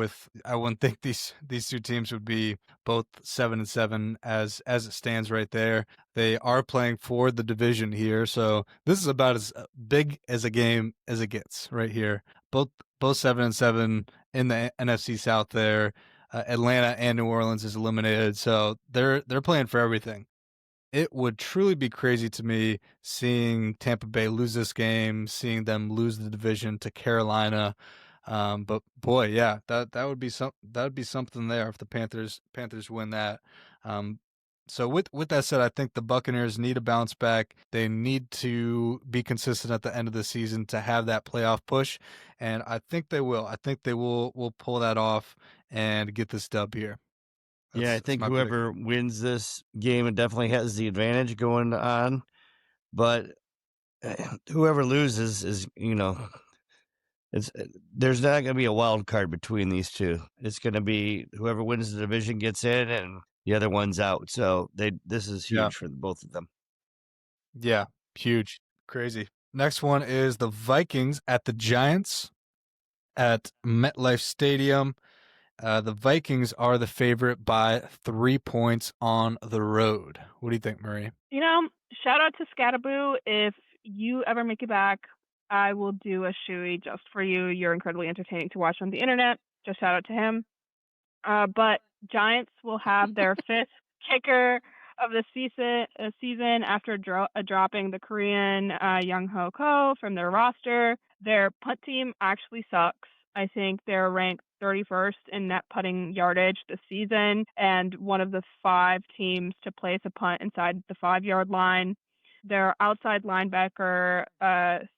I wouldn't think these two teams would be both 7-7 as it stands right there. They are playing for the division here, so this is about as big as a game as it gets right here. Both 7-7 in the NFC South there. Atlanta and New Orleans is eliminated, so they're playing for everything. It would truly be crazy to me seeing Tampa Bay lose this game, seeing them lose the division to Carolina. But boy, yeah, that would be something there if the Panthers win that. Um, so with that said, I think the Buccaneers need to bounce back. They need to be consistent at the end of the season to have that playoff push, and I think they will. I think they will pull that off and get this dub here. Yeah, I That's think my prediction. whoever wins this game, it definitely has the advantage going on. But whoever loses is, it's there's not going to be a wild card between these two. It's going to be whoever wins the division gets in, and the other one's out. So this is Yeah. huge for both of them. Yeah, huge, crazy. Next one is the Vikings at the Giants at MetLife Stadium. The Vikings are the favorite by 3 points on the road. What do you think, Marie? Shout out to Scataboo. If you ever make it back, I will do a shoey just for you. You're incredibly entertaining to watch on the internet. Just shout out to him. But Giants will have their fifth kicker of the season after dropping the Korean Young Ho Ko from their roster. Their punt team actually sucks. I think they're ranked 31st in net putting yardage this season and one of the 5 teams to place a punt inside the 5-yard line. Their outside linebacker,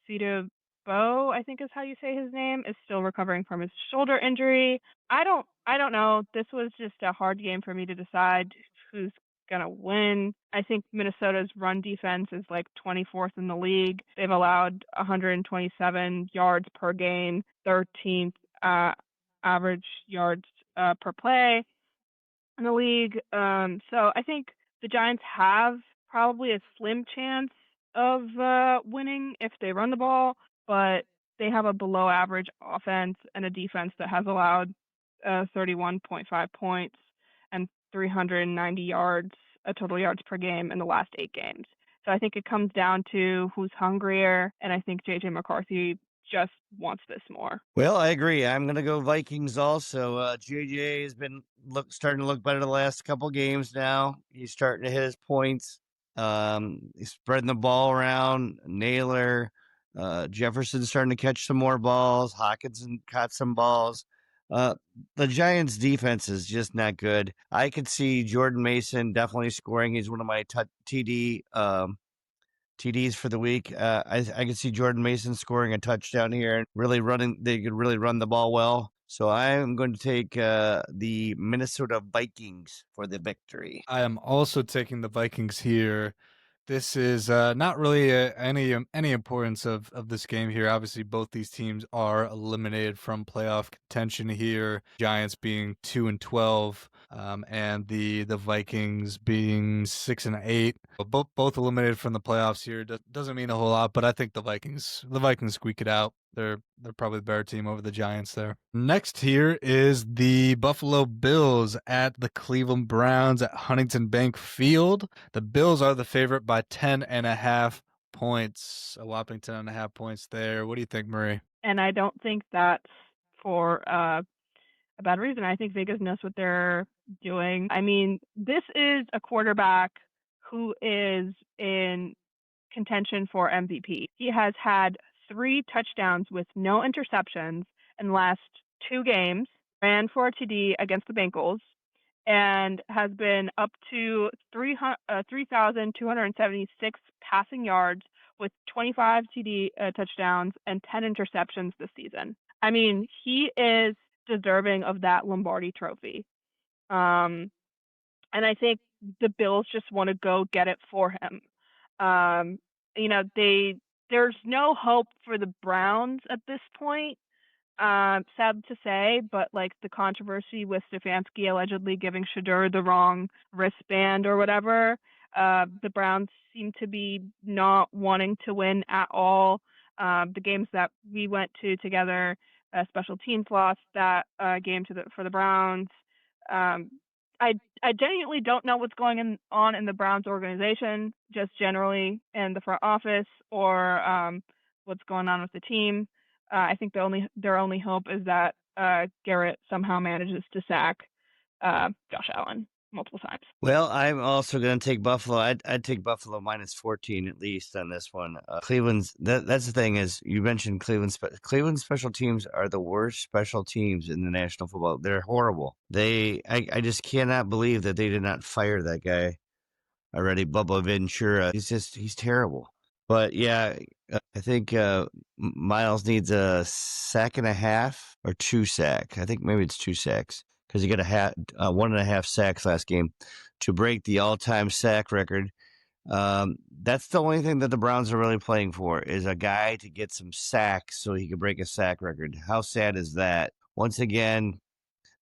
Cito Bo, I think is how you say his name, is still recovering from his shoulder injury. I don't know. This was just a hard game for me to decide who's gonna win. I think Minnesota's run defense is like 24th in the league. They've allowed 127 yards per game, 13th average yards per play in the league. So I think the Giants have probably a slim chance of winning if they run the ball, but they have a below average offense and a defense that has allowed 31.5 points and 390 yards, total yards per game in the last 8 games. So I think it comes down to who's hungrier, and I think JJ McCarthy just wants this more. Well, I agree. I'm going to go Vikings also. JJ has been starting to look better the last couple games now. He's starting to hit his points. He's spreading the ball around. Naylor, Jefferson's starting to catch some more balls. Hawkinson caught some balls. The Giants' defense is just not good. I could see Jordan Mason definitely scoring. He's one of my TDs for the week. I can see Jordan Mason scoring a touchdown here and really running. They could really run the ball well. So I'm going to take the Minnesota Vikings for the victory. I am also taking the Vikings here. This is not really any importance of this game here. Obviously, both these teams are eliminated from playoff contention here. Giants being 2-12, and the Vikings being 6-8. Both eliminated from the playoffs here. Doesn't mean a whole lot, but I think the Vikings squeak it out. They're probably the better team over the Giants there. Next here is the Buffalo Bills at the Cleveland Browns at Huntington Bank Field. The Bills are the favorite by 10.5 points. A whopping 10.5 points there. What do you think, Murray? And I don't think that's for a bad reason. I think Vegas knows what they're doing. I mean, this is a quarterback who is in contention for MVP. He has had 3 touchdowns with no interceptions in the last 2 games, ran for a TD against the Bengals, and has been up to 3,276 passing yards with 25 TD touchdowns and 10 interceptions this season. I mean, he is deserving of that Lombardi trophy. And I think the Bills just want to go get it for him. Um, there's no hope for the Browns at this point. Sad to say, but like the controversy with Stefanski allegedly giving Shedeur the wrong wristband or whatever, the Browns seem to be not wanting to win at all. The games that we went to together, special teams lost that game for the Browns. I genuinely don't know what's going on in the Browns organization, just generally in the front office or what's going on with the team. I think their only hope is that Garrett somehow manages to sack Josh Allen. multiple times. Well, I'm also going to take Buffalo. I'd take Buffalo minus 14 at least on this one. Cleveland's that's the thing is you mentioned Cleveland special teams are the worst special teams in the National Football. They're horrible. I just cannot believe that they did not fire that guy already, Bubba Ventura. He's terrible. But yeah, I think Miles needs a sack and a half or 2 sacks. I think maybe it's 2 sacks because he got 1.5 sacks last game to break the all-time sack record. That's the only thing that the Browns are really playing for is a guy to get some sacks so he can break a sack record. How sad is that? Once again,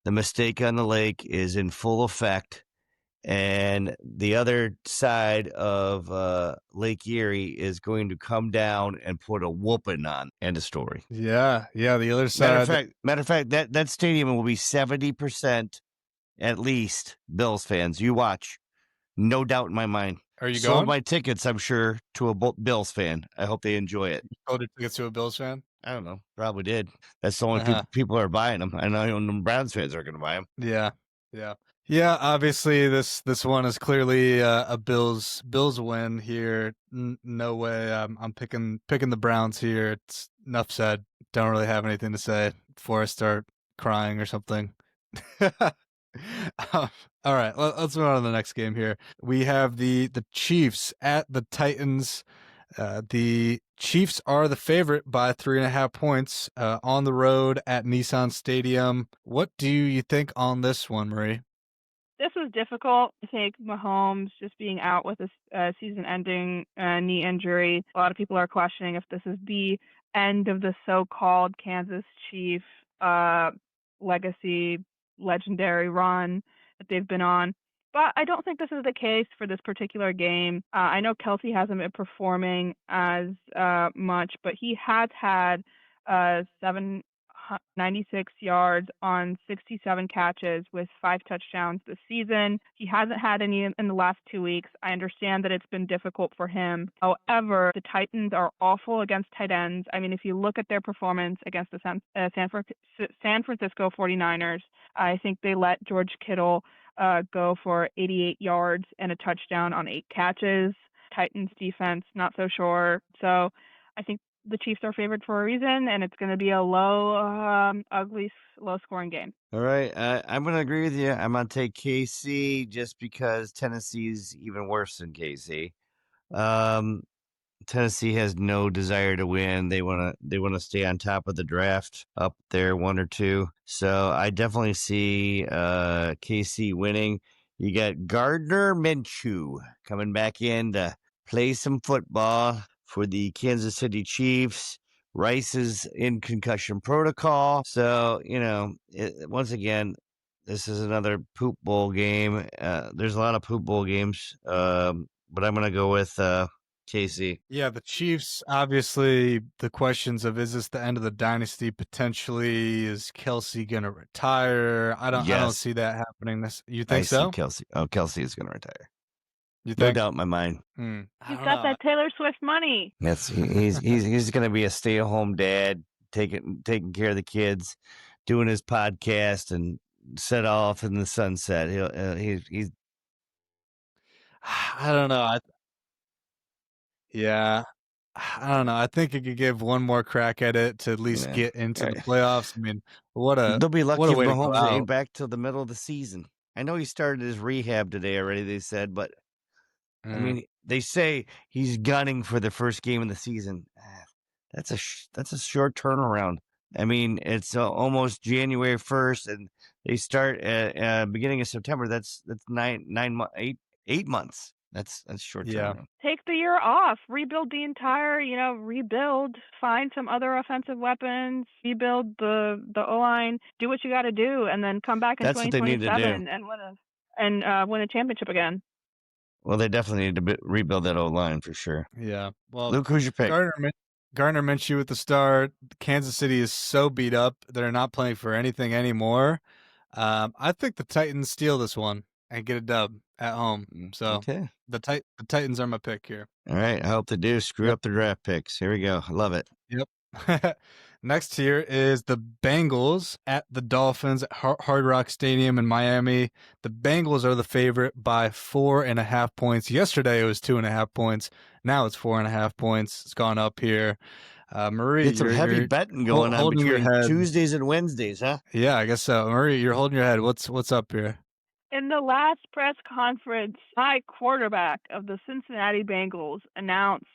the mistake on the lake is in full effect. And the other side of Lake Erie is going to come down and put a whooping on. End of story. Yeah, the other side. Matter of fact, that stadium will be 70% at least Bills fans. You watch, no doubt in my mind. Are you Sold going? my tickets, I'm sure, to a Bills fan. I hope they enjoy it. You sold your tickets to a Bills fan? I don't know, probably did. That's the only people are buying them. I know the Browns fans are going to buy them. Yeah. Obviously, this one is clearly a Bills win here. No way. I'm picking the Browns here. It's enough said. Don't really have anything to say before I start crying or something. All right, let's move on to the next game here. We have the Chiefs at the Titans. The Chiefs are the favorite by 3.5 points on the road at Nissan Stadium. What do you think on this one, Marie? This was difficult. I think Mahomes just being out with a season-ending knee injury. A lot of people are questioning if this is the end of the so-called Kansas Chief legacy legendary run that they've been on. But I don't think this is the case for this particular game. I know Kelsey hasn't been performing as much, but he has had 96 yards on 67 catches with 5 touchdowns this season. He hasn't had any in the last 2 weeks. I understand that it's been difficult for him. However, the Titans are awful against tight ends. I mean, if you look at their performance against the San Francisco 49ers, I think they let George Kittle go for 88 yards and a touchdown on 8 catches. Titans defense, not so sure. So I think the Chiefs are favored for a reason, and it's going to be a ugly, low-scoring game. All right, I'm going to agree with you. I'm going to take KC just because Tennessee's even worse than KC. Tennessee has no desire to win. They want to stay on top of the draft, up there 1 or 2. So I definitely see KC winning. You got Gardner Minshew coming back in to play some football for the Kansas City Chiefs. Rice is in concussion protocol. So, once again, this is another poop bowl game. There's a lot of poop bowl games, but I'm going to go with KC. Yeah, the Chiefs, obviously, the questions of is this the end of the dynasty potentially? Is Kelsey going to retire? I don't see that happening. You think so? Kelsey. Oh, Kelsey is going to retire. You think? No doubt in my mind. He's got that Taylor Swift money. Yes, he's going to be a stay-at-home dad, taking care of the kids, doing his podcast, and set off in the sunset. He's. I don't know. I don't know. I think he could give one more crack at it to at least get into the playoffs. I mean, they'll be lucky if Mahomes ain't out. back till the middle of the season. I know he started his rehab today already, they said, but I mean, they say he's gunning for the first game of the season. That's a short turnaround. I mean, it's almost January 1st, and they start at beginning of September. That's 8 months. That's short turnaround. Take the year off, rebuild the entire, find some other offensive weapons, rebuild the O-line, do what you got to do, and then come back in 2027 and win a championship again. Well, they definitely need to rebuild that O-line for sure. Yeah. Well, Luke, who's your pick? Gardner Minshew at the start. Kansas City is so beat up; they're not playing for anything anymore. I think the Titans steal this one and get a dub at home. So the Titans are my pick here. All right, I hope they do. Screw up the draft picks. Here we go. I love it. Yep. Next here is the Bengals at the Dolphins at Hard Rock Stadium in Miami. The Bengals are the favorite by 4.5 points. Yesterday it was 2.5 points. Now it's 4.5 points. It's gone up here. Marie, Get some heavy you're betting going on holding your between head. Tuesdays and Wednesdays, huh? Yeah, I guess so. Marie, you're holding your head. What's up here? In the last press conference, my quarterback of the Cincinnati Bengals announced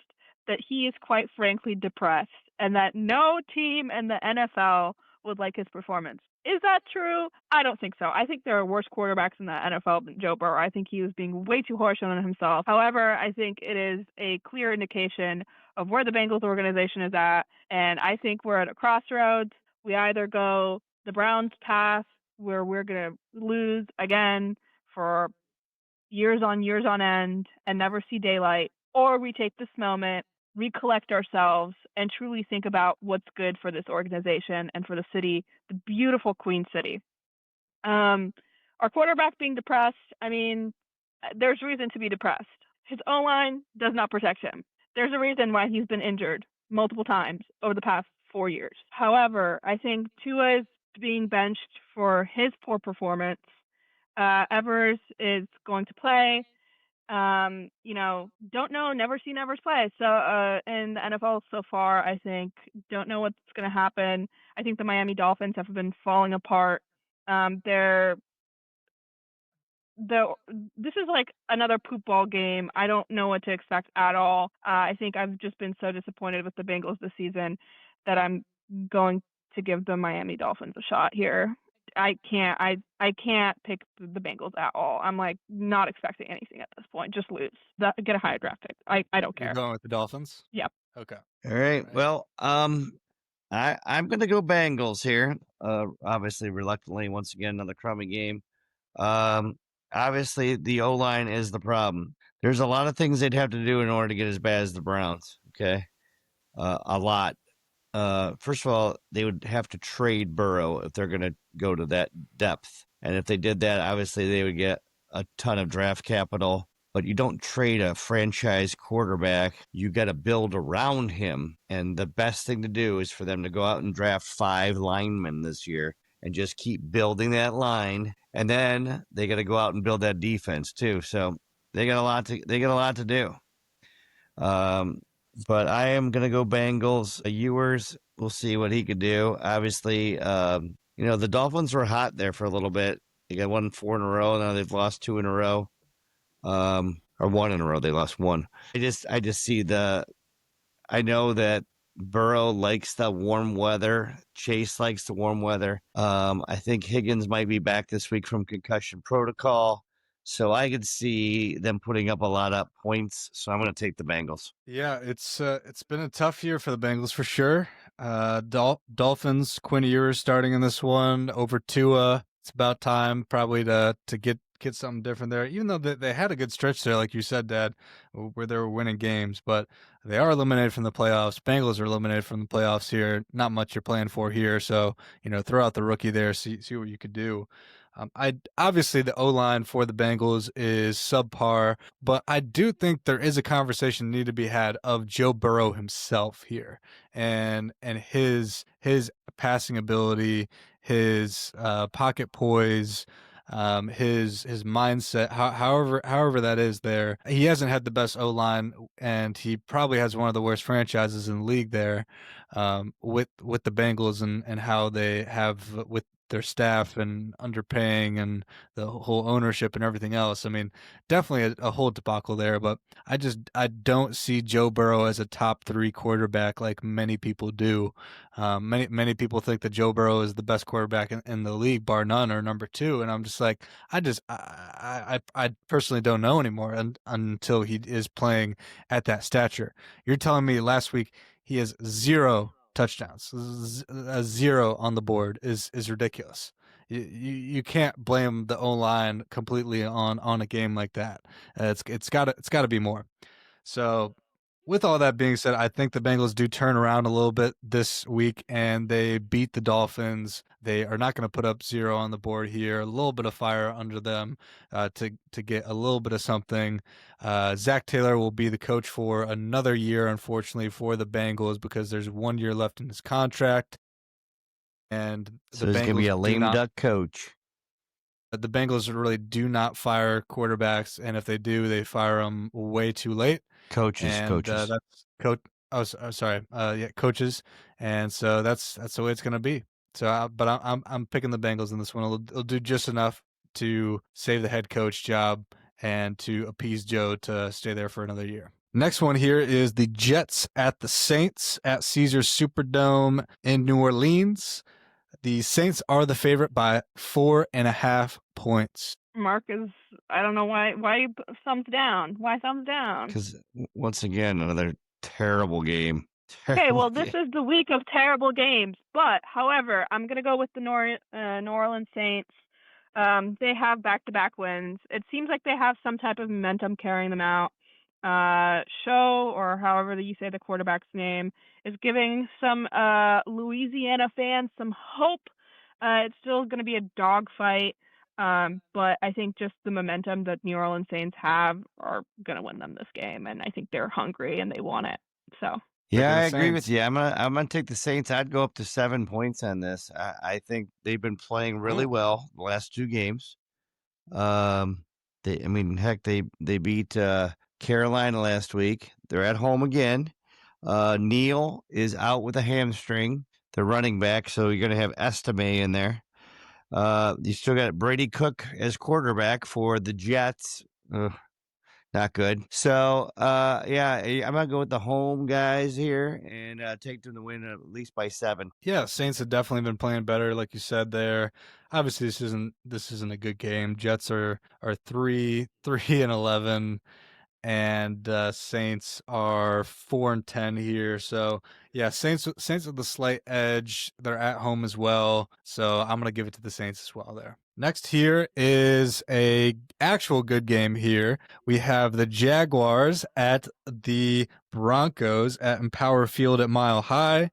that he is quite frankly depressed and that no team in the NFL would like his performance. Is that true? I don't think so. I think there are worse quarterbacks in the NFL than Joe Burrow. I think he was being way too harsh on himself. However, I think it is a clear indication of where the Bengals organization is at. And I think we're at a crossroads. We either go the Browns path, where we're going to lose again for years on end and never see daylight, or we take this moment, recollect ourselves, and truly think about what's good for this organization and for the city, the beautiful Queen City. Our quarterback being depressed, I mean, there's reason to be depressed. His O-line does not protect him. There's a reason why he's been injured multiple times over the past 4 years. However, I think Tua is being benched for his poor performance. Evers is going to play. Don't know, never seen Evers play. So in the NFL so far, I think don't know what's going to happen. I think the Miami Dolphins have been falling apart. This is like another poop ball game. I don't know what to expect at all. I think I've just been so disappointed with the Bengals this season that I'm going to give the Miami Dolphins a shot here. I can't pick the Bengals at all. I'm like not expecting anything at this point. Just lose. Get a higher draft pick. I don't care. You're going with the Dolphins? Yep. Okay. All right. Well, I'm gonna go Bengals here. Obviously, reluctantly, once again, another crummy game. Obviously, the O-line is the problem. There's a lot of things they'd have to do in order to get as bad as the Browns. Okay, a lot. First of all, they would have to trade Burrow if they're going to go to that depth. And if they did that, obviously they would get a ton of draft capital. But you don't trade a franchise quarterback. You got to build around him. And the best thing to do is for them to go out and draft 5 linemen this year and just keep building that line. And then they got to go out and build that defense too. So they got a lot to do. But I am going to go Bengals. Ewers, we'll see what he could do. Obviously, the Dolphins were hot there for a little bit. They got won 4 in a row. Now they've lost 2 in a row. Or 1 in a row. They lost 1. I just see I know that Burrow likes the warm weather. Chase likes the warm weather. I think Higgins might be back this week from concussion protocol. So I could see them putting up a lot of points. So I'm going to take the Bengals. Yeah, it's been a tough year for the Bengals for sure. Dolphins, Quinn Ewers starting in this one over Tua. It's about time probably to get something different there. Even though they had a good stretch there, like you said, Dad, where they were winning games, but they are eliminated from the playoffs. Bengals are eliminated from the playoffs here. Not much you're playing for here, so throw out the rookie there, see what you could do. Obviously the O-line for the Bengals is subpar, but I do think there is a conversation need to be had of Joe Burrow himself here and his passing ability, his pocket poise, his mindset, however that is there. He hasn't had the best O-line, and he probably has one of the worst franchises in the league there, with the Bengals and how they have with their staff and underpaying and the whole ownership and everything else. I mean, definitely a whole debacle there, but I don't see Joe Burrow as a top 3 quarterback like many people do. Many people think that Joe Burrow is the best quarterback in the league, bar none, or number 2. And I'm just like, I personally don't know anymore until he is playing at that stature. You're telling me last week he has 0 touchdowns, a 0 on the board is ridiculous. You can't blame the O-line completely on a game like that. It's got to be more. So With all that being said, I think the Bengals do turn around a little bit this week and they beat the Dolphins. They are not going to put up 0 on the board here. A little bit of fire under them to get a little bit of something. Zach Taylor will be the coach for another year, unfortunately, for the Bengals because there's 1 year left in his contract. And So he's going to be a lame duck coach. The Bengals really do not fire quarterbacks, and if they do, they fire them way too late. Coaches. That's coach. Oh, sorry. Yeah, coaches, and so that's the way it's going to be. So, but I'm picking the Bengals in this one. It'll do just enough to save the head coach job and to appease Joe to stay there for another year. Next one here is the Jets at the Saints at Caesars Superdome in New Orleans. The Saints are the favorite by 4.5 points. Mark is, I don't know why you thumbs down. Why thumbs down? Because, once again, another terrible game. Okay, well, this is the week of terrible games. But, however, I'm going to go with the New Orleans Saints. They have back-to-back wins. It seems like they have some type of momentum carrying them out. Show, or however you say the quarterback's name, is giving some Louisiana fans some hope. It's still going to be a dogfight, but I think just the momentum that New Orleans Saints have are going to win them this game, and I think they're hungry and they want it. So yeah, I agree with you. I'm gonna take the Saints. I'd go up to 7 points on this. I think they've been playing really well the last 2 games. They beat Carolina last week. They're at home again. Neal is out with a hamstring. They're running back, so you're going to have Estime in there. You still got Brady Cook as quarterback for the Jets. Not good. So, yeah, I'm going to go with the home guys here and take them to win at least by 7. Yeah, Saints have definitely been playing better, like you said there. Obviously, this isn't a good game. Jets are 3-11, and Saints are 4-10 here. So yeah, Saints with the slight edge. They're at home as well, so I'm gonna give it to the Saints as well there. Next here is a actual good game here. We have the Jaguars at the Broncos at Empower Field at Mile High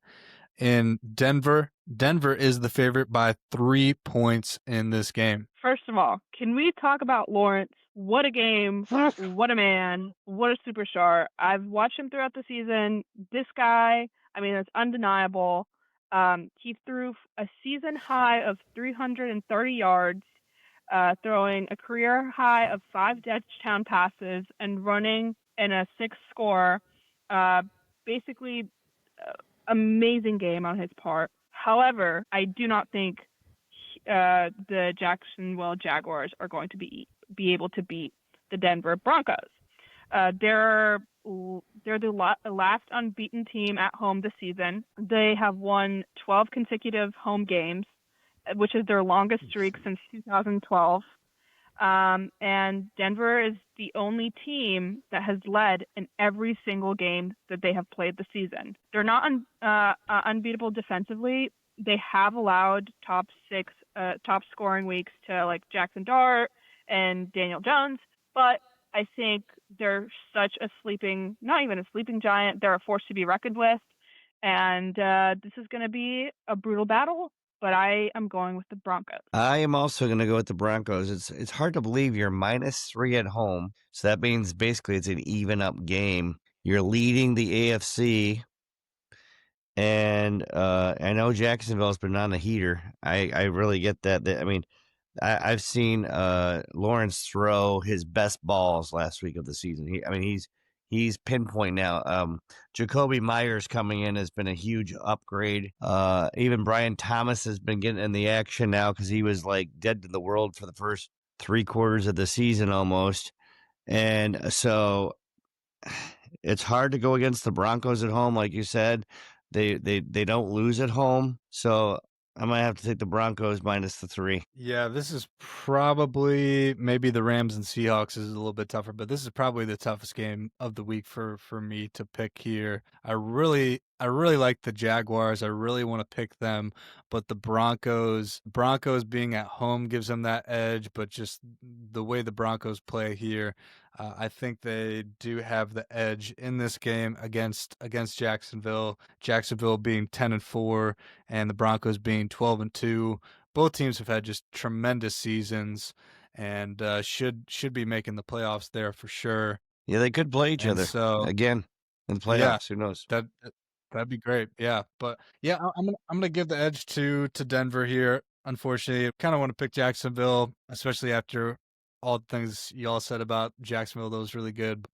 in Denver. Denver is the favorite by 3 points in this game. First of all, can we talk about Lawrence? What a game. What a man. What a superstar. I've watched him throughout the season. This guy, I mean, it's undeniable. He threw a season high of 330 yards, throwing a career high of 5 touchdown passes and running in a 6 score. Basically, amazing game on his part. However, I do not think the Jacksonville Jaguars are going to be able to beat the Denver Broncos. They're the last unbeaten team at home this season. They have won 12 consecutive home games, which is their longest streak since 2012. And Denver is the only team that has led in every single game that they have played this season. They're not unbeatable defensively. They have allowed top scoring weeks to like Jackson Dart and Daniel Jones, but I think they're such a not even a sleeping giant. They're a force to be reckoned with, and this is going to be a brutal battle. But I am going with the Broncos. I am also going to go with the Broncos. It's hard to believe you're -3 at home, so that means basically it's an even up game. You're leading the AFC, and I know Jacksonville's been on the heater. I really get that. I mean, I've seen Lawrence throw his best balls last week of the season. He's pinpoint now. Jacoby Myers coming in has been a huge upgrade. Even Brian Thomas has been getting in the action now because he was like dead to the world for the first 3 quarters of the season almost. And so it's hard to go against the Broncos at home, like you said. They don't lose at home, so I might have to take the Broncos -3. Yeah, this is probably maybe the Rams and Seahawks is a little bit tougher, but this is probably the toughest game of the week for me to pick here. I really I really like the Jaguars. I really want to pick them, but the Broncos being at home gives them that edge. But just the way the Broncos play here, I think they do have the edge in this game against Jacksonville. Jacksonville being 10-4, and the Broncos being 12-2. Both teams have had just tremendous seasons, and should be making the playoffs there for sure. Yeah, they could play each And other so, again in the yeah, playoffs. Who knows? that'd be great. Yeah, but yeah, I'm gonna give the edge to Denver here. Unfortunately, I kind of want to pick Jacksonville, especially after all the things y'all said about Jacksonville. That was really good.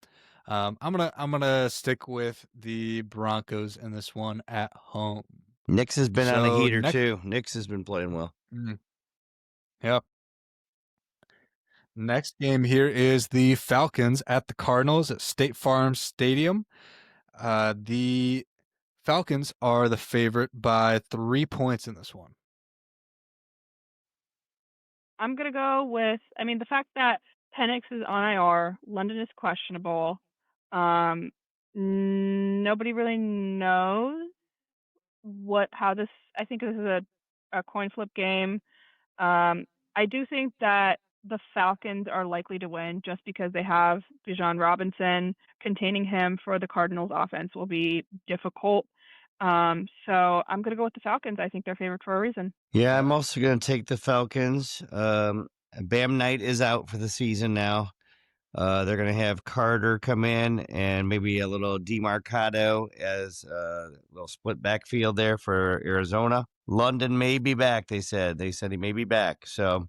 I'm gonna stick with the Broncos in this one at home. Knicks has been on a So heater next, too. Knicks has been playing well. yep. Next game here is the Falcons at the Cardinals at State Farm Stadium. The Falcons are the favorite by 3 points in this one. I'm gonna go with. I mean, the fact that Penix is on IR, London is questionable. Um, Nobody really knows how this. I think this is a coin flip game. Um, I do think that the Falcons are likely to win just because they have Bijan Robinson. Containing him for the Cardinals offense will be difficult. So I'm going to go with the Falcons. I think they're favored for a reason. Yeah, I'm also going to take the Falcons. Bam Knight is out for the season now. They're going to have Carter come in and maybe a little DeMarcado as a little split backfield there for Arizona. London may be back, they said. They said he may be back. So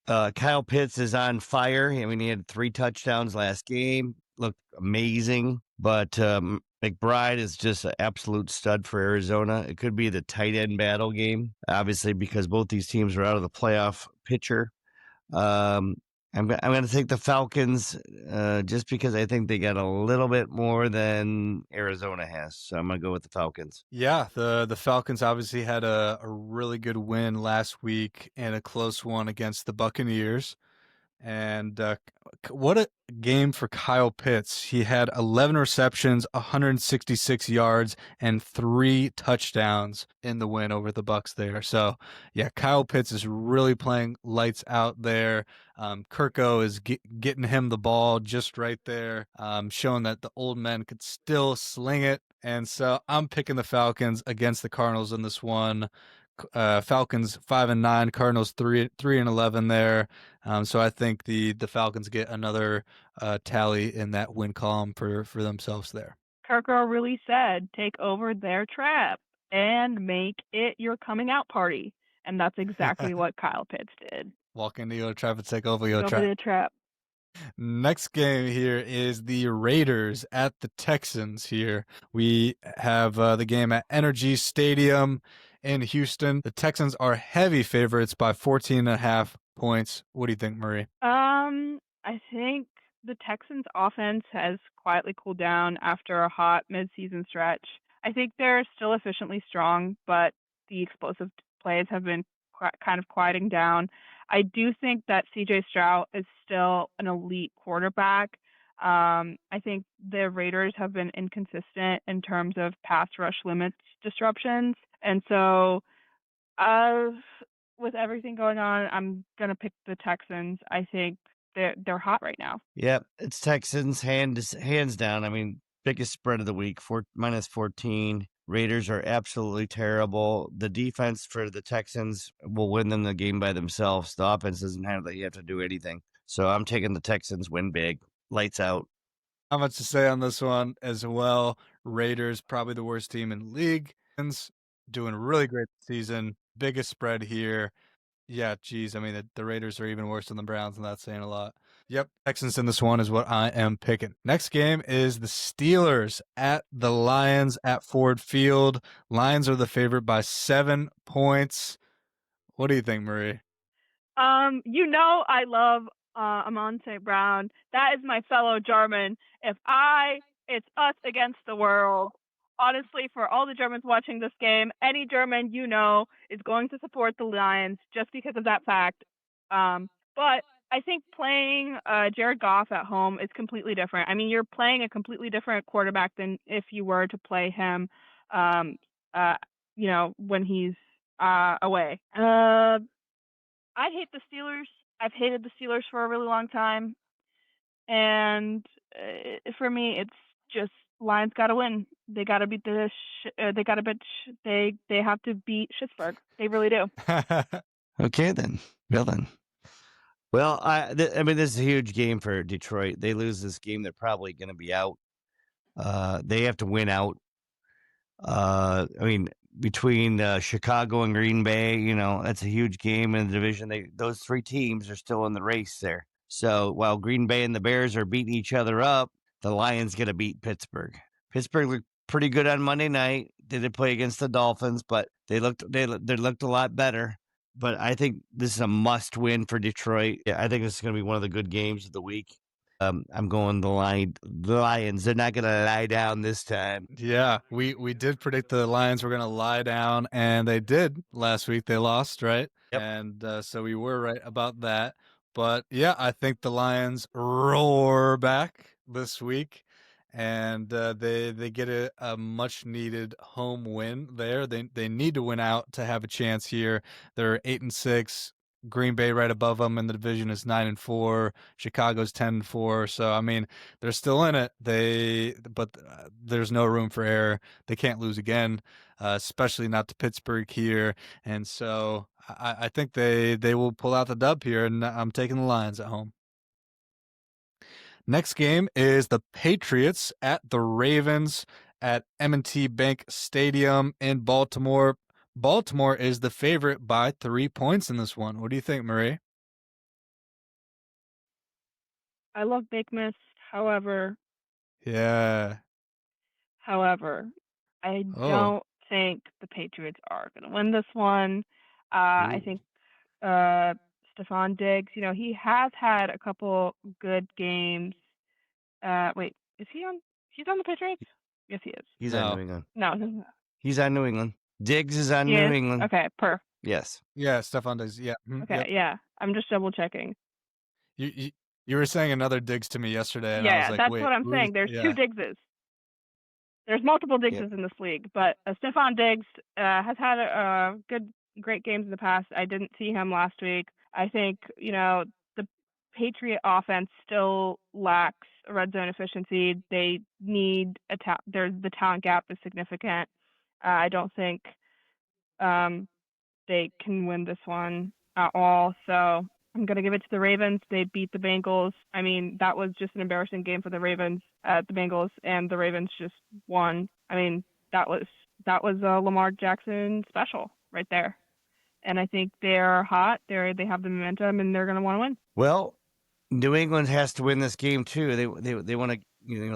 Kyle Pitts is on fire. I mean, he had 3 touchdowns last game. Looked amazing. But McBride is just an absolute stud for Arizona. It could be the tight end battle game, obviously, because both these teams are out of the playoff picture. I'm going to take the Falcons just because I think they got a little bit more than Arizona has. So I'm going to go with the Falcons. Yeah, the Falcons obviously had a really good win last week and a close one against the Buccaneers. And what a game for Kyle Pitts. He had 11 receptions, 166 yards, and 3 touchdowns in the win over the Bucks there. So, yeah, Kyle Pitts is really playing lights out there. Kirko is getting him the ball just right there, showing that the old men could still sling it. And so I'm picking the Falcons against the Cardinals in this one. Falcons 5-9, Cardinals 3-11 there. So I think the Falcons get another tally in that win column for themselves there. Kirko really said, "Take over their trap and make it your coming out party," and that's exactly what Kyle Pitts did. Walk into your trap and take over your Over trap. the trap. Next game here is the Raiders at the Texans here. We have the game at Energy Stadium in Houston. The Texans are heavy favorites by 14.5 points. What do you think, Marie? I think the Texans offense has quietly cooled down after a hot midseason stretch. I think they're still efficiently strong, but the explosive plays have been kind of quieting down. I do think that CJ Stroud is still an elite quarterback. I think the Raiders have been inconsistent in terms of pass rush limits disruptions. And so, uh, with everything going on, I'm gonna pick the Texans. I think they're hot right now. Yep, it's Texans hands down. I mean, biggest spread of the week, -14. Raiders are absolutely terrible. The defense for the Texans will win them the game by themselves. The offense doesn't have that. You have to do anything. So I'm taking the Texans win big. Lights out. Not much to say on this one as well. Raiders, probably the worst team in the league. Doing really great this season. Biggest spread here. Yeah, geez. I mean, the Raiders are even worse than the Browns, and that's saying a lot. Yep, Texans in this one is what I am picking. Next game is the Steelers at the Lions at Ford Field. Lions are the favorite by 7 points. What do you think, Marie? I love Amon St. Brown. That is my fellow German. It's us against the world. Honestly, for all the Germans watching this game, any German is going to support the Lions just because of that fact. But I think playing Jared Goff at home is completely different. I mean, you're playing a completely different quarterback than if you were to play him, um, uh, when he's away. I hate the Steelers. I've hated the Steelers for a really long time, and for me, it's just Lions got to win. They got to beat they got to beat. They have to beat Pittsburgh. They really do. Okay, then. Well, then. Well, I mean, this is a huge game for Detroit. They lose this game, they're probably going to be out. They have to win out. I mean, between Chicago and Green Bay, that's a huge game in the division. Those three teams are still in the race there. So while Green Bay and the Bears are beating each other up, the Lions going to beat Pittsburgh. Pittsburgh looked pretty good on Monday night. They did play against the Dolphins, but they looked a lot better. But I think this is a must win for Detroit. Yeah, I think this is going to be one of the good games of the week. I'm going the Lions. They're not going to lie down this time. Yeah, we did predict the Lions were going to lie down, and they did last week. They lost, right? Yep. And so we were right about that. But yeah, I think the Lions roar back this week, and they get a much needed home win there. They need to win out to have a chance here. They're 8-6. Green Bay right above them in the division is 9-4. Chicago's 10-4. So I mean, they're still in it. But there's no room for error. They can't lose again, especially not to Pittsburgh here. And so I think they will pull out the dub here, and I'm taking the Lions at home. Next game is the Patriots at the Ravens at M&T Bank Stadium in Baltimore. Baltimore is the favorite by 3 points in this one. What do you think, Marie? I love Big Miss. However, Yeah. I Oh. don't think the Patriots are going to win this one. I think Stephon Diggs, he has had a couple good games. Wait, is he on? He's on the Patriots? Yes, he is. He's No. on New England. No. He's on New England. Diggs is on He New is? England. Okay, Yes. Yeah, Stephon Diggs. Yeah. Okay, Yep. yeah. I'm just double checking. You were saying another Diggs to me yesterday, and I Yeah, was like, that's wait, what I'm saying. There's two Diggses. There's multiple Diggses in this league, but Stephon Diggs has had great games in the past. I didn't see him last week. I think, the Patriot offense still lacks red zone efficiency. They need the talent gap is significant. I don't think they can win this one at all. So I'm going to give it to the Ravens. They beat the Bengals. I mean, that was just an embarrassing game for the Ravens at the Bengals, and the Ravens just won. I mean, that was a Lamar Jackson special right there. And I think they're hot. They have the momentum, and they're going to want to win. Well, New England has to win this game too. They want to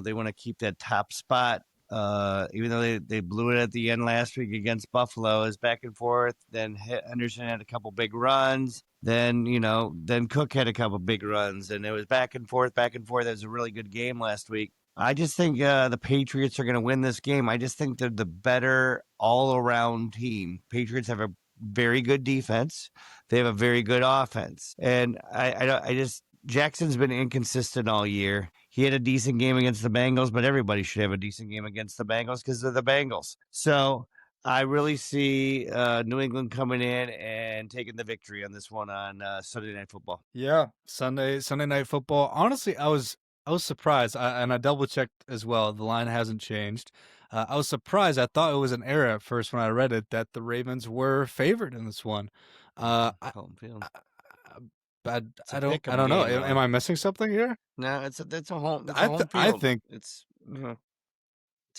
they want to keep that top spot. Even though they blew it at the end last week against Buffalo, is back and forth. Then Henderson had a couple big runs. Then Cook had a couple big runs, and it was back and forth, back and forth. It was a really good game last week. I just think the Patriots are going to win this game. I just think they're the better all-around team. Patriots have a very good defense. They have a very good offense, and I just Jackson's been inconsistent all year. He had a decent game against the Bengals, but everybody should have a decent game against the Bengals because they're the Bengals. So I really see New England coming in and taking the victory on this one on Sunday Night Football. Yeah, Sunday Night Football. Honestly, I was surprised, and I double checked as well. The line hasn't changed. I was surprised. I thought it was an error at first when I read it that the Ravens were favored in this one. I don't know. Am I missing something here? No, it's a home. It's a home field. I think it's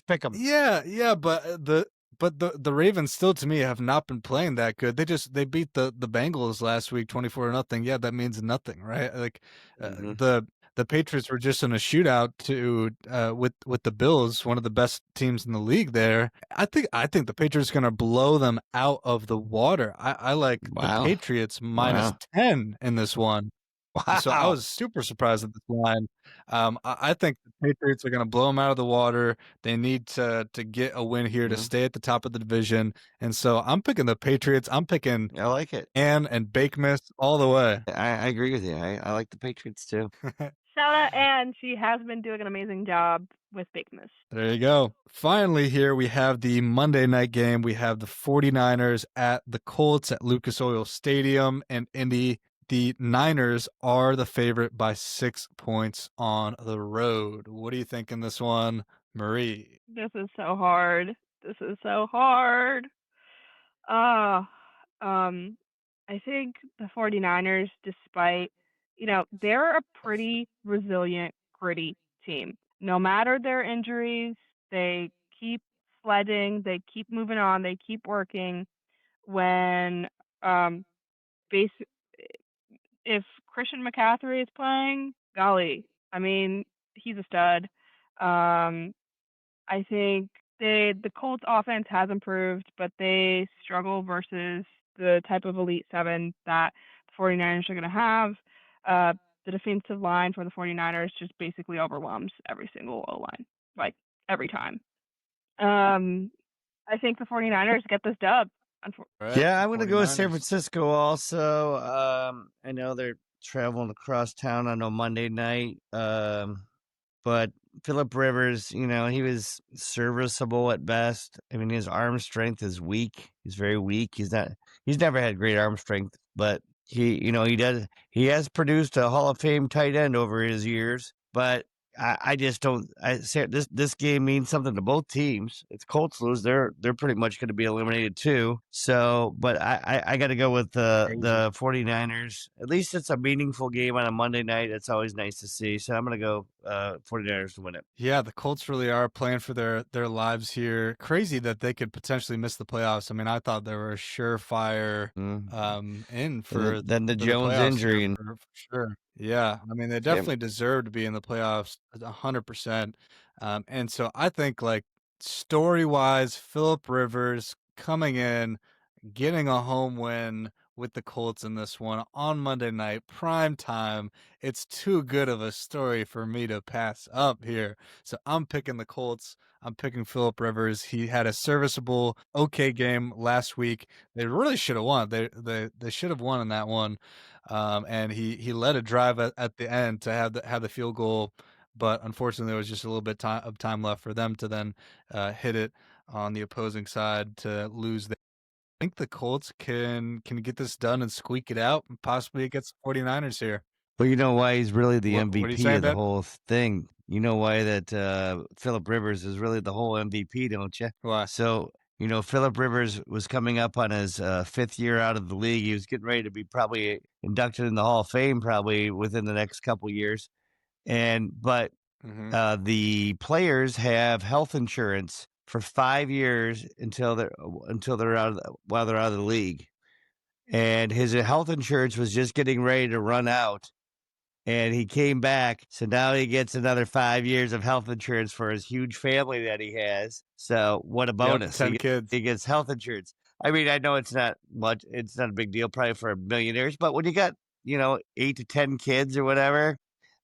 pick 'em. Yeah, but the Ravens still to me have not been playing that good. They beat the Bengals last week 24-0. Yeah, that means nothing, right? Like the Patriots were just in a shootout with the Bills, one of the best teams in the league there. I think the Patriots are going to blow them out of the water. I like the Patriots minus 10 in this one. So I Wow. was super surprised at this line. I think the Patriots are going to blow them out of the water. They need to get a win here to Mhm. stay at the top of the division, and so I'm picking the Patriots. I'm picking I like it. Ann and Bakemas all the way. I agree with you. I like the Patriots too. Shout out Anne. She has been doing an amazing job with Bakemas. There you go. Finally, here we have the Monday night game. We have the 49ers at the Colts at Lucas Oil Stadium in Indy. The Niners are the favorite by 6 points on the road. What do you think in this one, Marie? This is so hard. This is so hard. Uh, um, I think the 49ers, despite, they're a pretty resilient, gritty team. No matter their injuries, they keep sledding, they keep moving on, they keep working. When, um, base, if Christian McCaffrey is playing, golly, I mean, he's a stud. Um, I think the Colts offense has improved, but they struggle versus the type of elite seven that the 49ers are going to have. The defensive line for the 49ers just basically overwhelms every single O-line, like every time. I think the 49ers get this dub. All right, Yeah, the I'm going to go with San 49ers. Francisco also. I know they're traveling across town on a Monday night. But Philip Rivers, he was serviceable at best. I mean, his arm strength is weak. He's very weak. He's never had great arm strength, but he has produced a Hall of Fame tight end over his years, but I just don't. I say this game means something to both teams. It's Colts lose, they're pretty much going to be eliminated too. So, but I got to go with the 49ers. At least it's a meaningful game on a Monday night. It's always nice to see. So I'm going to go 49ers to win it. Yeah, the Colts really are playing for their lives here. Crazy that they could potentially miss the playoffs. I mean, I thought they were a surefire in for then the for the Jones playoffs here injury and for sure. Yeah, I mean, they definitely deserve to be in the playoffs 100%. And so I think like story-wise, Philip Rivers coming in, getting a home win with the Colts in this one on Monday night, prime time. It's too good of a story for me to pass up here. So I'm picking the Colts. I'm picking Philip Rivers. He had a serviceable, okay game last week. They really should have won. They should have won in that one. And he led a drive at the end to have the field goal, but unfortunately there was just a little bit of time left for them to then hit it on the opposing side to lose. I think the Colts can get this done and squeak it out and possibly against the 49ers here. Well, you know why he's really the What are you MVP saying, of the Ben? whole thing. You know why that Philip Rivers is really the whole MVP, don't you? Why? So, Philip Rivers was coming up on his fifth year out of the league. He was getting ready to be probably inducted in the Hall of Fame probably within the next couple years. But Mhm. the players have health insurance for 5 years until they're while they're out of the league. And his health insurance was just getting ready to run out. And he came back, so now he gets another 5 years of health insurance for his huge family that he has. So what a Yep, bonus! 10 kids. He gets health insurance. I mean, I know it's not much; it's not a big deal probably for millionaires, but when you got 8 to 10 kids or whatever,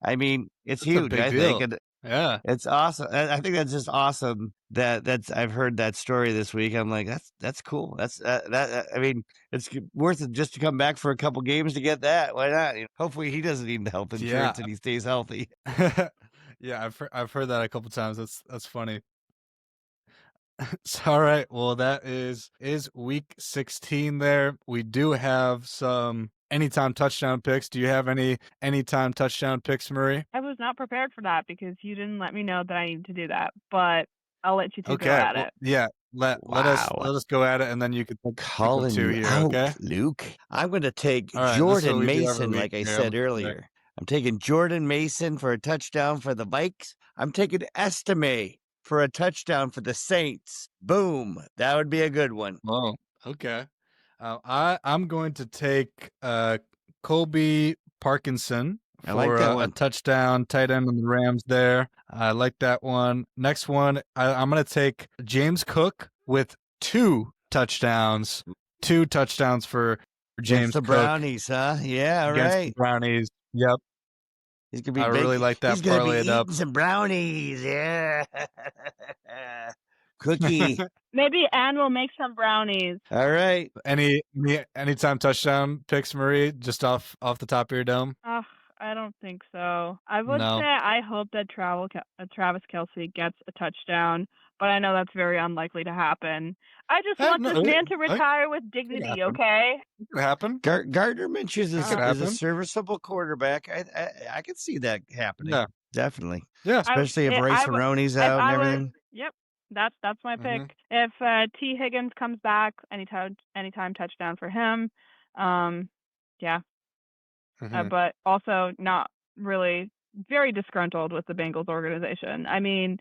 I mean, it's That's a huge. big I think, deal. and Yeah. it's awesome. I think that's just awesome. That's I've heard that story this week. I'm like, that's cool. I mean, it's worth it just to come back for a couple games to get that. Why not? Hopefully, he doesn't need the health Yeah. insurance and he stays healthy. Yeah, I've heard that a couple times. That's funny. So, all right. Well, that is week 16 there. We do have some anytime touchdown picks. Do you have any anytime touchdown picks, Marie? I was not prepared for that because you didn't let me know that I needed to do that, but I'll let you two go Okay. at Well, it. yeah. Let us Wow. go at it, and then you can think of Calling two you here. out, Okay. Luke. I'm going to take All right. This is what Jordan we do every Mason, week like I here. I'm said looking back. earlier. I'm taking Jordan Mason for a touchdown for the Vikes. I'm taking Estime for a touchdown for the Saints. Boom. That would be a good one. Oh, okay. I'm going to take Colby Parkinson I like for that a one. touchdown tight end on the Rams there. I like that one. Next one, I'm going to take James Cook with two touchdowns. Two touchdowns for Against James the Cook Brownies, huh? Yeah, against the right. Brownies. Yep. He's gonna be I really like that He's gonna be parlayed up. eating some brownies. Yeah. Cookie. Maybe Anne will make some brownies. All right. Anytime touchdown picks, Marie, just off the top of your dome? Ugh, I don't think so. I would No. say I hope that Travis Kelce gets a touchdown, but I know that's very unlikely to happen. I just want this man to retire with dignity, okay? It could happen. Gardner Minshew is a happen. serviceable quarterback. I could see that happening. Yeah. Definitely. Yeah. Especially if Ray Cerrone's out and everything. Yep. That's my pick. Mhm. If T. Higgins comes back, anytime touchdown for him. Yeah. Mhm. But also not really very disgruntled with the Bengals organization. I mean,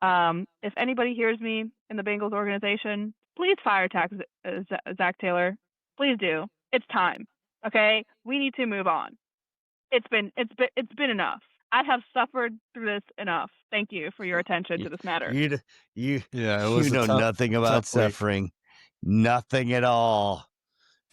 if anybody hears me in the Bengals organization, please fire Zach Taylor. Please do. It's time. Okay, we need to move on. It's been enough. I have suffered through this enough. Thank you for your attention to this matter. You was know nothing about tough week. suffering. Nothing at all.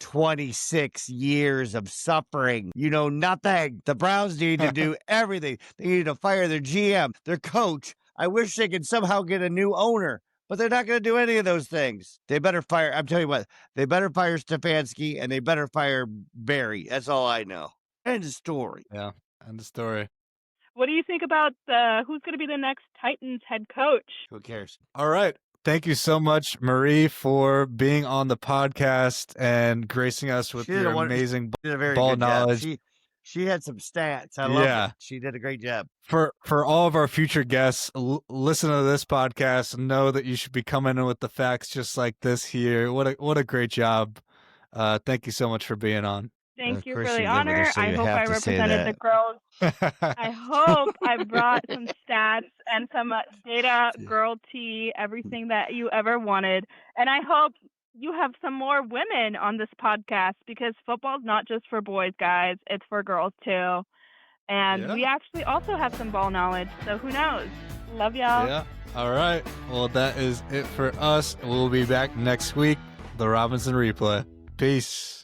26 years of suffering. You know nothing. The Browns need to do everything. They need to fire their GM, their coach. I wish they could somehow get a new owner, but they're not going to do any of those things. They better fire. I'm telling you what, they better fire Stefanski and they better fire Barry. That's all I know. End of story. Yeah, end of story. What do you think about who's going to be the next Titans head coach? Who cares? All right. Thank you so much, Marie, for being on the podcast and gracing us with your amazing ball knowledge. She had some stats. I love it. She did a great job. For all of our future guests, listen to this podcast and know that you should be coming in with the facts just like this here. What a great job. Thank you so much for being on. Thank you for the honor. I hope I represented the girls. I hope I brought some stats and some data, girl tea, everything that you ever wanted. And I hope you have some more women on this podcast because football's not just for boys, guys. It's for girls too. And we actually also have some ball knowledge. So who knows? Love y'all. Yeah. All right. Well, that is it for us. We'll be back next week. The Robinson Replay. Peace.